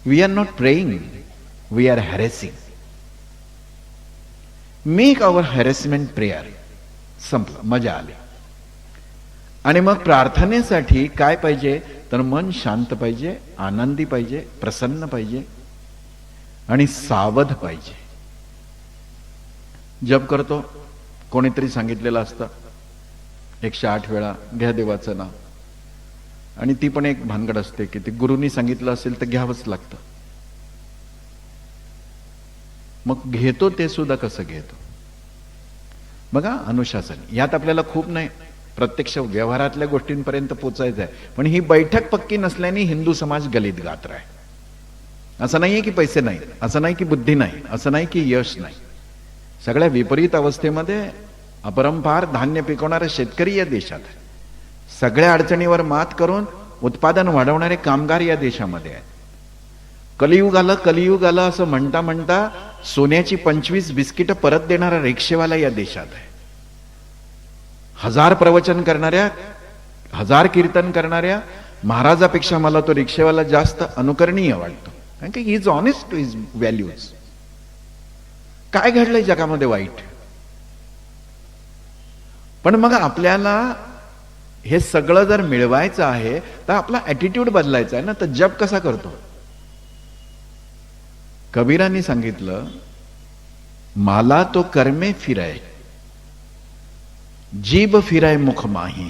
Speaker 1: We are not praying, we are harassing. Make our harassment prayer. संपलं, मजा आली. आणि मग प्रार्थनेसाठी काय पाहिजे तर मन शांत पाहिजे, आनंदी पाहिजे, प्रसन्न पाहिजे आणि सावध पाहिजे. जप करतो, कोणीतरी सांगितलेलं असतं 108 वेळा घ्या देवाचं नाव, आणि ती पण एक भानगड असते की ते गुरुनी सांगितलं असेल तर घ्यावंच लागतं. मग घेतो ते सुद्धा कसं घेतो बघा. अनुशासन यात आपल्याला खूप नाही, प्रत्यक्ष व्यवहारातल्या गोष्टींपर्यंत पोचायचं आहे. पण ही बैठक पक्की नसल्याने हिंदू समाज गलित गात्र आहे. असं नाहीये की पैसे नाही, असं नाही की बुद्धी नाही, असं नाही की यश नाही. सगळ्या विपरीत अवस्थेमध्ये अपरंपार धान्य पिकवणारे शेतकरी या देशात आहे. सगळ्या अडचणीवर मात करून उत्पादन वाढवणारे कामगार या देशामध्ये आहेत. कलियुग आलं असं म्हणता म्हणता सोन्याची 25 बिस्किटं परत देणारा रिक्षेवाला या देशात आहे. 1000 प्रवचन करणाऱ्या, 1000 कीर्तन करणाऱ्या महाराजापेक्षा मला तो रिक्षेवाला जास्त अनुकरणीय वाटतो, कारण की he is honest to his values. काय घडलंय जगामध्ये वाईट, पण मग आपल्याला हे सगळं जर मिळवायचं आहे तर आपला ऍटिट्यूड बदलायचा आहे ना. तर जप कसा करतो? कबीरांनी सांगितलं, माला तो कर्मे फिराय, जीभ फिराय मुख माही.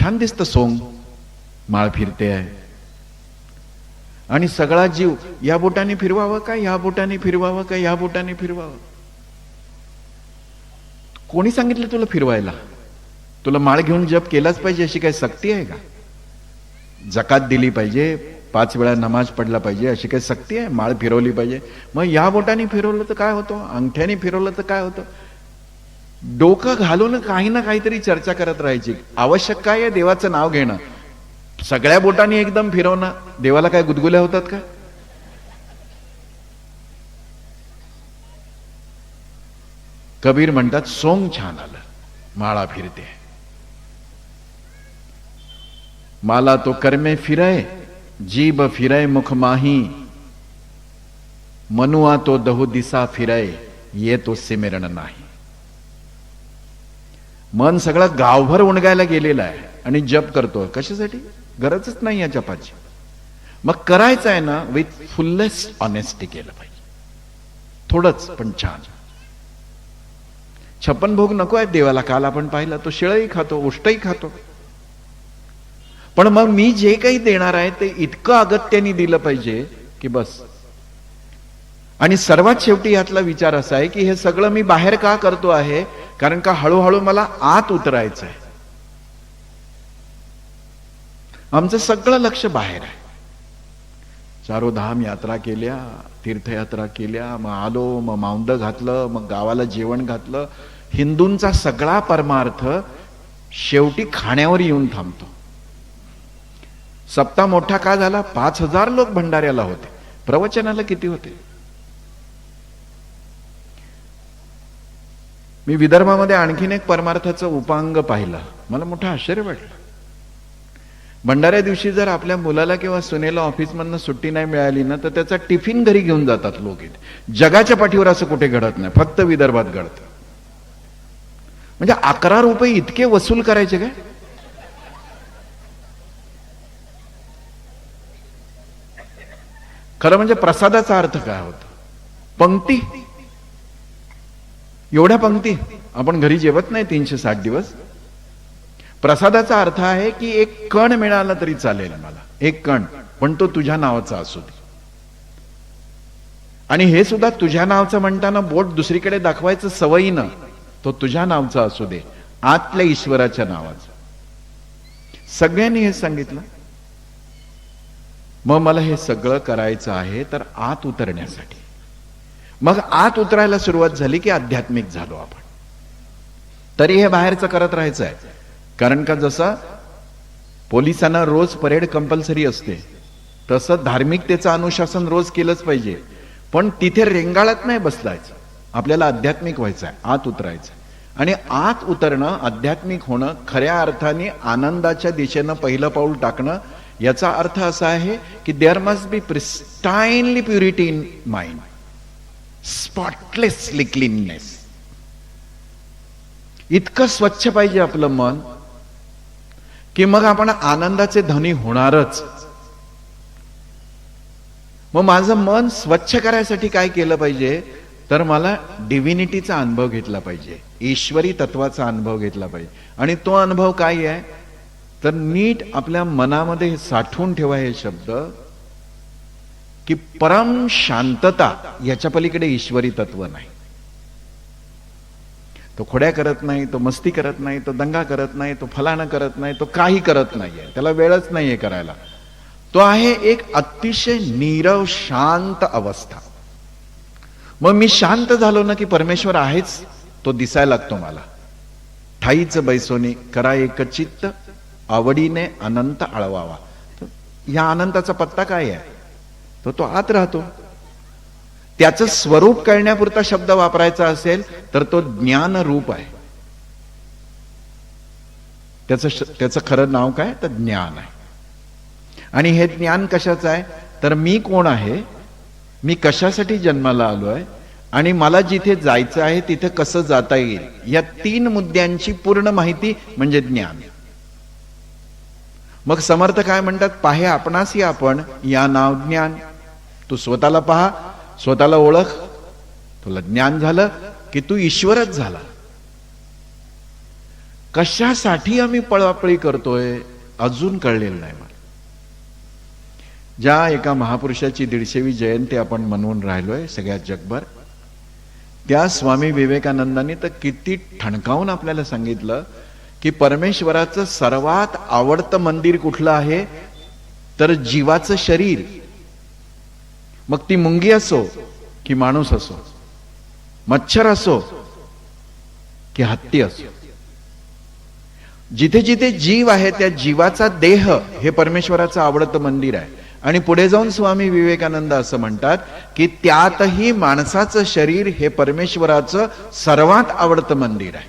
Speaker 1: छान दिसतं सोंग, माळ फिरते आहे आणि सगळा जीव या बोटाने फिरवावं का, या बोटाने फिरवावं का, या बोटाने फिरवावं. कोणी सांगितलं तुला फिरवायला? तुला माळ घेऊन जप केलाच पाहिजे अशी काही सक्ती आहे का? जकात दिली पाहिजे, 5 वेळा नमाज पडला पाहिजे अशी काही सक्ती आहे? माळ फिरवली पाहिजे. मग या बोटाने फिरवलं तर काय होतं, अंगठ्याने फिरवलं तर काय होतं? डोकं घालून काही ना काहीतरी चर्चा करत राहायची. आवश्यक काय आहे? देवाचं नाव घेणं. सगळ्या बोटाने एकदम फिरवणं, देवाला काय गुदगुल्या होतात का? कबीर म्हणतात, सोंग छान आलं, माळा फिरते. माला तो कर्मे फिरय, जीभ फिरय मुख माही. मनुआ तो दहु दिसा फिरय, ये तो सिमरण नाही. मन सगळं गावभर उणगायला गेलेलं आहे आणि जप करतो. कशासाठी? गरजच नाही या जपाची. मग करायचं आहे ना, विथ फुल्लेस्ट ऑनेस्टी केलं पाहिजे. थोडंच पण छान. 56 भोग नको आहेत देवाला. काल आपण पाहिलं, तो शिळही खातो, उष्टही खातो. पण मग मी जे काही देणार आहे ते इतकं अगत्याने दिलं पाहिजे की बस. आणि सर्वात शेवटी यातला विचार असा आहे की हे सगळं मी बाहेर का करतो आहे, कारण का हळूहळू मला आत उतरायचं आहे. आमचं सगळं लक्ष बाहेर आहे. चारोधाम यात्रा केल्या, तीर्थयात्रा केल्या, मग आलो, मग माउंड घातलं, मग गावाला जेवण घातलं. हिंदूंचा सगळा परमार्थ शेवटी खाण्यावर येऊन थांबतो. सप्ताह मोठा का झाला? 5000 लोक भंडाऱ्याला होते. प्रवचनाला किती होते? मी विदर्भामध्ये आणखीन एक परमार्थाचं उपांग पाहिलं, मला मोठं आश्चर्य वाटलं. भंडाऱ्या दिवशी जर आपल्या मुलाला किंवा सुनेला ऑफिसमधनं सुट्टी नाही मिळाली ना, तर त्याचा टिफिन घरी घेऊन जातात लोक. जगाच्या पाठीवर असं कुठे घडत नाही, फक्त विदर्भात घडतं. म्हणजे 11 रुपये इतके वसूल करायचे काय? खरं म्हणजे प्रसादाचा अर्थ काय होता? पंक्ती. एवढ्या पंक्ती आपण घरी जेवत नाही 360 दिवस. प्रसादाचा अर्थ आहे की एक कण मिळाला तरी चालेल मला, एक कण, पण तो तुझ्या नावाचा असू दे. आणि हे सुद्धा तुझ्या नावाचं म्हणताना बोट दुसरीकडे दाखवायचं सवयीनं. तो तुझ्या नावाचा असू दे, आतल्या ईश्वराच्या नावाचा. सगळ्यांनी हे सांगितलं. मग मला हे सगळं करायचं आहे तर आत उतरण्यासाठी. मग आत उतरायला सुरुवात झाली की आध्यात्मिक झालो आपण. तरी हे बाहेरचं करत राहायचं आहे, कारण का जसं पोलिसांना रोज परेड कंपल्सरी असते, तसं धार्मिकतेचं अनुशासन रोज केलंच पाहिजे. पण तिथे रेंगाळत नाही बसलायचं. आपल्याला आध्यात्मिक व्हायचं आहे, आत उतरायचं. आणि आत उतरणं, आध्यात्मिक होणं, खऱ्या अर्थाने आनंदाच्या दिशेनं पहिलं पाऊल टाकणं, याचा अर्थ असा आहे की there must be pristinely purity in mind, spotlessly cleanness. इतकं स्वच्छ पाहिजे आपलं मन की मग आपण आनंदाचे धनी होणारच. मग माझं मन स्वच्छ करायसाठी काय केलं पाहिजे, तर मला डिव्हिनिटीचा अनुभव घेतला पाहिजे, ईश्वरी तत्वाचा अनुभव घेतला पाहिजे. आणि तो अनुभव काय आहे, तर नीट आपल्या मनामध्ये साठवून ठेवा हे शब्द की परम शांतता याच्या पलीकडे ईश्वरी तत्व नाही. तो खोड्या करत नाही, तो मस्ती करत नाही, तो दंगा करत नाही, तो फलाना करत नाही, तो काही करत नाहीये, त्याला वेळच नाहीये करायला. तो आहे एक अतिशय नीरव शांत अवस्था. मग मी शांत झालो ना की परमेश्वर आहेच, तो दिसायला लागतो मला. ठाईच बैसोनी करा एक चित्त, आवडीने अनंत आळवावा. या अनंताचा पत्ता काय आहे, तो आत राहतो. त्याचं स्वरूप कळण्यापुरता शब्द वापरायचा असेल तर तो ज्ञान रूप आहे. त्याचं खरं नाव काय, तर ज्ञान आहे. आणि हे ज्ञान कशाचं आहे, तर मी कोण आहे, मी कशासाठी जन्माला आलोय आणि मला जिथे जायचं आहे तिथे कसं जाता येईल, या 3 मुद्द्यांची पूर्ण माहिती म्हणजे ज्ञान. मग समर्थ काय म्हणतात, पाहे आपणासी आपण या नाव ज्ञान. तू स्वतःला पहा, स्वतःला ओळख, तुला ज्ञान झालं की तू ईश्वरच झाला. कशासाठी आम्ही पळापळी करतोय अजून कळलेलं नाही मला. ज्या एका महापुरुषाची 150वी जयंती आपण मनवून राहिलोय सगळ्या जगभर, त्या स्वामी विवेकानंदांनी तर किती ठणकावून आपल्याला सांगितलं की परमेश्वराचं सर्वात आवडतं मंदिर कुठलं आहे, तर जीवाचं शरीर. मग ती मुंगी असो की माणूस असो, मच्छर असो की हत्ती असो, जिथे जिथे जीव आहे त्या जीवाचा देह हे परमेश्वराचं आवडतं मंदिर आहे. आणि पुढे जाऊन स्वामी विवेकानंद असं म्हणतात की त्यातही माणसाचं शरीर हे परमेश्वराचं सर्वात आवडतं मंदिर आहे.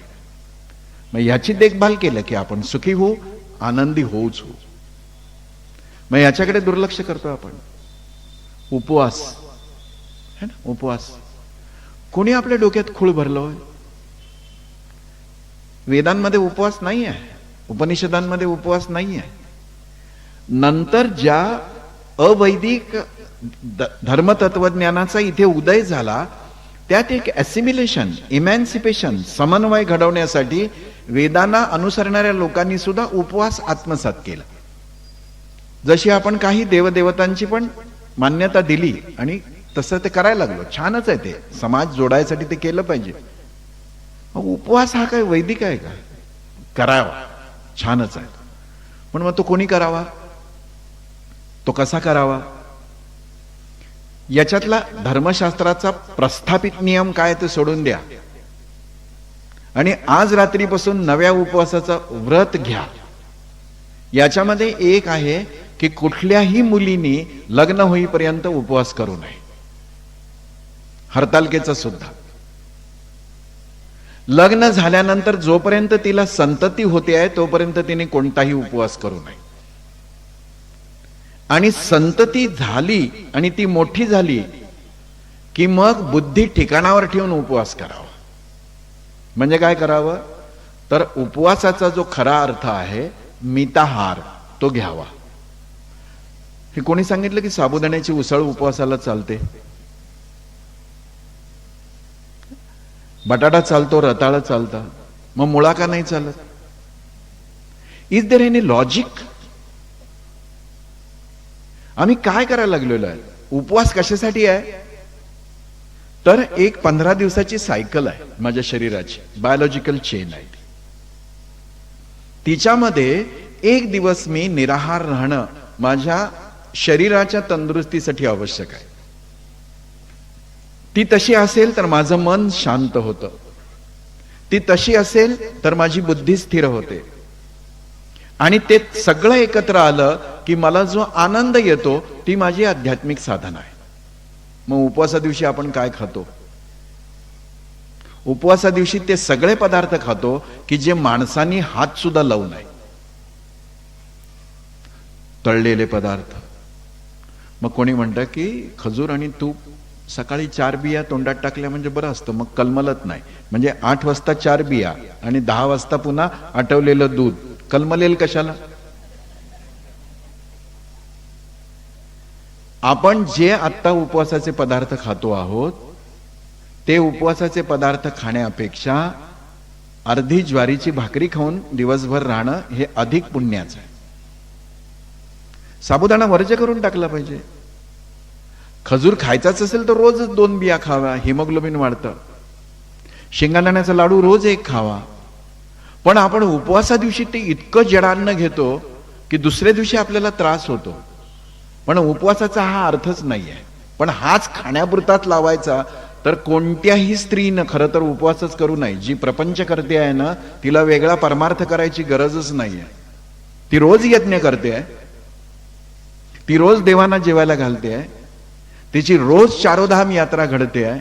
Speaker 1: मग याची देखभाल केलं की आपण सुखी होऊ, आनंदी होऊच होऊ. मग याच्याकडे दुर्लक्ष करतो आपण. उपवास है ना, उपवास कोणी आपल्या डोक्यात खूळ भरलं. वेदांमध्ये उपवास नाही आहे, उपनिषदांमध्ये उपवास नाही आहे. नंतर ज्या अवैदिक धर्मतत्वज्ञानाचा इथे उदय झाला, त्यात एक ॲसिमिलेशन, इमॅन्सिपेशन, समन्वय घडवण्यासाठी वेदांना अनुसरणाऱ्या लोकांनी सुद्धा उपवास आत्मसात केला. जशी आपण काही देवदेवतांची पण मान्यता दिली आणि तसं ते करायला लागलो, छानच आहे ते, समाज जोडायसाठी ते केलं पाहिजे. उपवास हा काय वैदिक आहे का, करावा, छानच आहे. पण मग तो कोणी करावा, तो कसा करावा, याच्यातला धर्मशास्त्राचा प्रस्थापित नियम काय ते सोडून द्या आणि आज रात्रीपासून नव्या उपवासाचं व्रत घ्या. याच्यामध्ये एक आहे की कुठल्याही मुलीनी लग्न होईपर्यंत उपवास करू नये, हरतालकेचा सुद्धा. लग्न झाल्यानंतर जोपर्यंत तिला संतती होते आहे तोपर्यंत तिने कोणताही उपवास करू नये. आणि संतती झाली आणि ती मोठी झाली की मग बुद्धी ठिकाणावर ठेवून उपवास करावा. म्हणजे काय करावं, तर उपवासाचा जो खरा अर्थ आहे मिताहार तो घ्यावा. हे कोणी सांगितलं की साबुदाण्याची उसळ उपवासाला चालते, बटाटा चालतो, रताळ चालतं, मग मुळा का नाही चालत? Is there any logic? आम्ही काय करायला लागलेलो आहे? उपवास कशासाठी आहे, तर एक 15 दिवसाची सायकल आहे माझ्या शरीराची, बायोलॉजिकल चेन आहे. तिच्यामध्ये एक दिवस मी निराहार राहणं माझ्या शरीराच्या तंदुरुस्तीसाठी आवश्यक आहे. ती तशी असेल तर माझं मन शांत होतं, ती तशी असेल तर माझी बुद्धी स्थिर होते. आणि ते सगळं एकत्र आलं की मला जो आनंद येतो ती माझी आध्यात्मिक साधना आहे. मग उपवासा दिवशी आपण काय खातो? उपवासा दिवशी ते सगळे पदार्थ खातो की जे माणसांनी हात सुद्धा लावू नये. तळलेले पदार्थ. मग कोणी म्हणतं की खजूर आणि तूप सकाळी 4 बिया तोंडात टाकल्या म्हणजे बरं असतं, मग कलमलत नाही. म्हणजे 8 वाजता 4 बिया आणि 10 वाजता पुन्हा आटवलेलं दूध, कलमलेल कशाला? आपण जे आत्ता उपवासाचे पदार्थ खातो आहोत ते उपवासाचे पदार्थ खाण्यापेक्षा अर्धी ज्वारीची भाकरी खाऊन दिवसभर राहणं हे अधिक पुण्याचं आहे. साबुदाणा वर्ज्य करून टाकला पाहिजे. खजूर खायचाच असेल तर रोजच 2 बिया खावा, हिमोग्लोबिन वाढतं. शेंगदाण्याचा लाडू रोज 1 खावा. पण आपण उपवासा दिवशी ते इतकं जडान्न घेतो की दुसऱ्या दिवशी आपल्याला त्रास होतो. पण उपवासाचा हा अर्थच नाही आहे. पण हाच खाण्यापुरताच लावायचा तर कोणत्याही स्त्रीनं खरं तर उपवासच करू नये. जी प्रपंच करते आहे ना, तिला वेगळा परमार्थ करायची गरजच नाही आहे. ती रोज यज्ञ करते आहे, ती रोज देवांना जेवायला घालते आहे, तिची रोज चारोधाम यात्रा घडते आहे.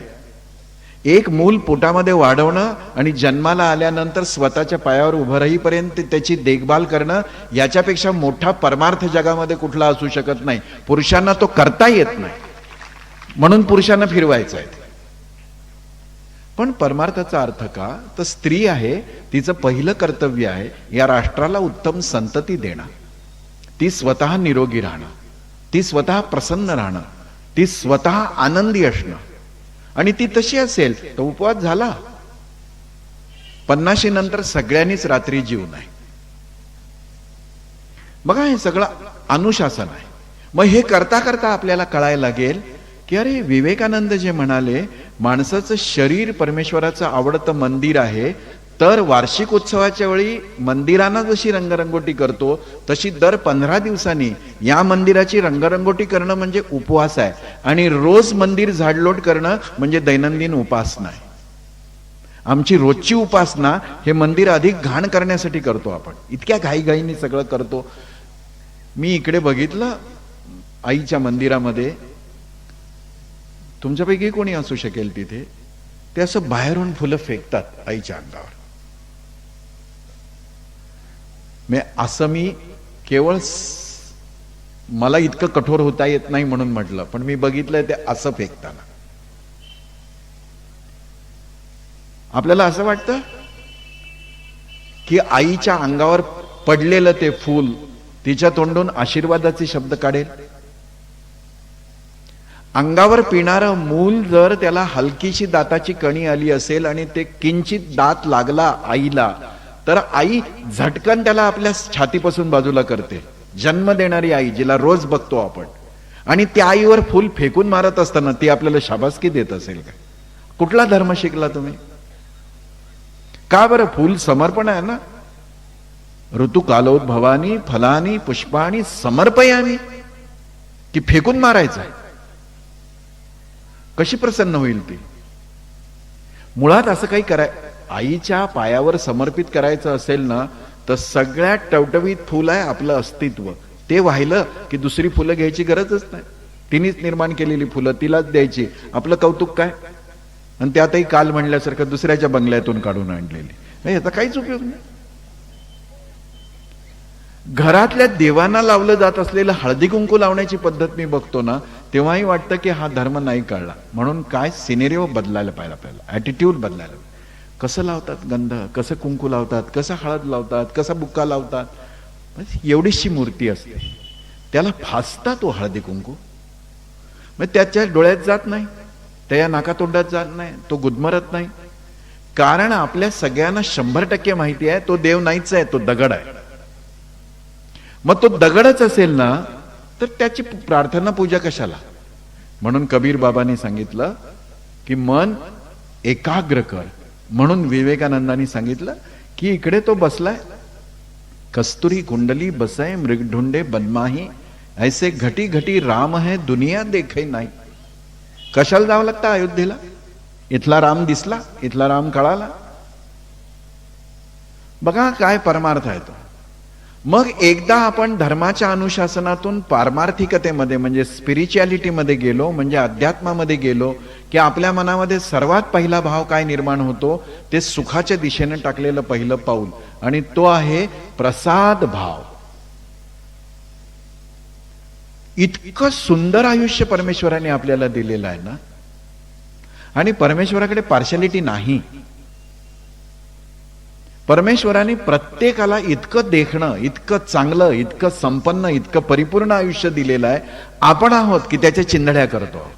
Speaker 1: एक मूल पोटामध्ये वाढवणं आणि जन्माला आल्यानंतर स्वतःच्या पायावर उभं राहीपर्यंत त्याची देखभाल करणं याच्यापेक्षा मोठा परमार्थ जगामध्ये कुठला असू शकत नाही. पुरुषांना तो करता येत नाही, म्हणून पुरुषांना फिरवायचं आहे. पण परमार्थाचा अर्थ का? तर स्त्री आहे, तिचं पहिलं कर्तव्य आहे या राष्ट्राला उत्तम संतती देणं, ती स्वतः निरोगी राहणं, ती स्वतः प्रसन्न राहणं, ती स्वतः आनंदी असणं. आणि ती तशी असेल तर उपवास झाला. 50 नंतर सगळ्यांनीच रात्री जीव नाही. बघा, हे सगळं अनुशासन आहे. मग हे करता करता आपल्याला कळायला लागेल की अरे, विवेकानंद जे म्हणाले माणसाचं शरीर परमेश्वराचं आवडतं मंदिर आहे, तर वार्षिक उत्सवाच्या वेळी मंदिरांना जशी रंगरंगोटी करतो तशी दर 15 दिवसांनी या मंदिराची रंगरंगोटी करणं म्हणजे उपवास आहे. आणि रोज मंदिर झाडलोट करणं म्हणजे दैनंदिन उपासना आहे. आमची रोजची उपासना हे मंदिर अधिक घाण करण्यासाठी करतो आपण. इतक्या घाईघाईने सगळं करतो. मी इकडे बघितलं आईच्या मंदिरामध्ये, तुमच्यापैकी कोणी असू शकेल तिथे, ते असं बाहेरून फुलं फेकतात आईच्या अंगावर. असं मी केवळ मला इतकं कठोर होता येत नाही म्हणून म्हटलं, पण मी बघितलंय ते असं फेकताना. आपल्याला असं वाटतं की आईच्या अंगावर पडलेलं ते फूल तिच्या तोंडून आशीर्वादाचे शब्द काढेल. अंगावर पिणारं मूल जर त्याला हलकीशी दाताची कणी आली असेल आणि ते किंचित दात लागला आईला, तर आई झटकन त्याला आपल्या छातीपासून बाजूला करते. जन्म देणारी आई जिला रोज बघतो आपण, आणि त्या आईवर फूल फेकून मारत असताना ती आपल्याला शाबासकी देत असेल का? कुठला धर्म शिकला तुम्ही? का बरं? फूल समर्पण आहे ना. ऋतू कालोद्भवानी फलानी पुष्पाणी समर्पयामी, की फेकून मारायचं? कशी प्रसन्न होईल ती? मुळात असं काही आईच्या पायावर समर्पित करायचं असेल ना, तर सगळ्यात टवटवीत फुल आहे आपलं अस्तित्व. ते वाहिलं की दुसरी फुलं घ्यायची गरजच नाही. तिनेच निर्माण केलेली फुलं तिलाच द्यायची. आपलं कौतुक काय? आणि त्यातही काल म्हणल्यासारखं दुसऱ्याच्या बंगल्यातून काढून आणलेली, याचा काहीच उपयोग नाही. घरातल्या देवांना लावलं जात असलेलं हळदी कुंकू लावण्याची पद्धत मी बघतो ना, तेव्हाही वाटतं की हा धर्म नाही कळला. म्हणून काय, सिनेरिओ बदलायला पाहिजे, आपल्याला ऍटिट्यूड बदलायला. कसं लावतात गंध, कसं कुंकू लावतात, कसं हळद लावतात, कसा बुक्का लावतात. एवढीशी मूर्ती असते, त्याला फासता तो हळदी कुंकू, मग त्याच्या डोळ्यात जात नाही, त्या नाकातोंडात जात नाही, तो गुदमरत नाही. कारण आपल्या सगळ्यांना 100% माहिती आहे तो देव नाहीच आहे, तो दगड आहे. मग तो दगडच असेल ना, तर त्याची प्रार्थना पूजा कशाला? म्हणून कबीर बाबांनी सांगितलं की मन एकाग्र कर. म्हणून विवेकानंदांनी सांगितलं की इकडे तो बसलाय, कस्तुरी कुंडली बसाय मृगढुंडे बदमाही, ऐसे घटी घटी राम है दुनिया देखे नाही. कशाला जावं लागतं अयोध्येला? इथला राम दिसला, इथला राम कळाला. बघा काय परमार्थ आहे तो. मग एकदा आपण धर्माच्या अनुशासनातून पारमार्थिकतेमध्ये म्हणजे स्पिरिच्युअलिटीमध्ये गेलो, म्हणजे अध्यात्मामध्ये गेलो, की आपल्या मनामध्ये सर्वात पहिला भाव काय निर्माण होतो? ते सुखाच्या दिशेने टाकलेलं पहिलं पाऊल, आणि तो आहे प्रसाद भाव. इतकं सुंदर आयुष्य परमेश्वराने आपल्याला दिलेलं आहे ना, आणि परमेश्वराकडे पार्शालिटी नाही. परमेश्वराने प्रत्येकाला इतकं देखणं, इतकं चांगलं, इतकं संपन्न, इतकं परिपूर्ण आयुष्य दिलेलं आहे. आपण आहोत की त्याच्या चिंधड्या करतो.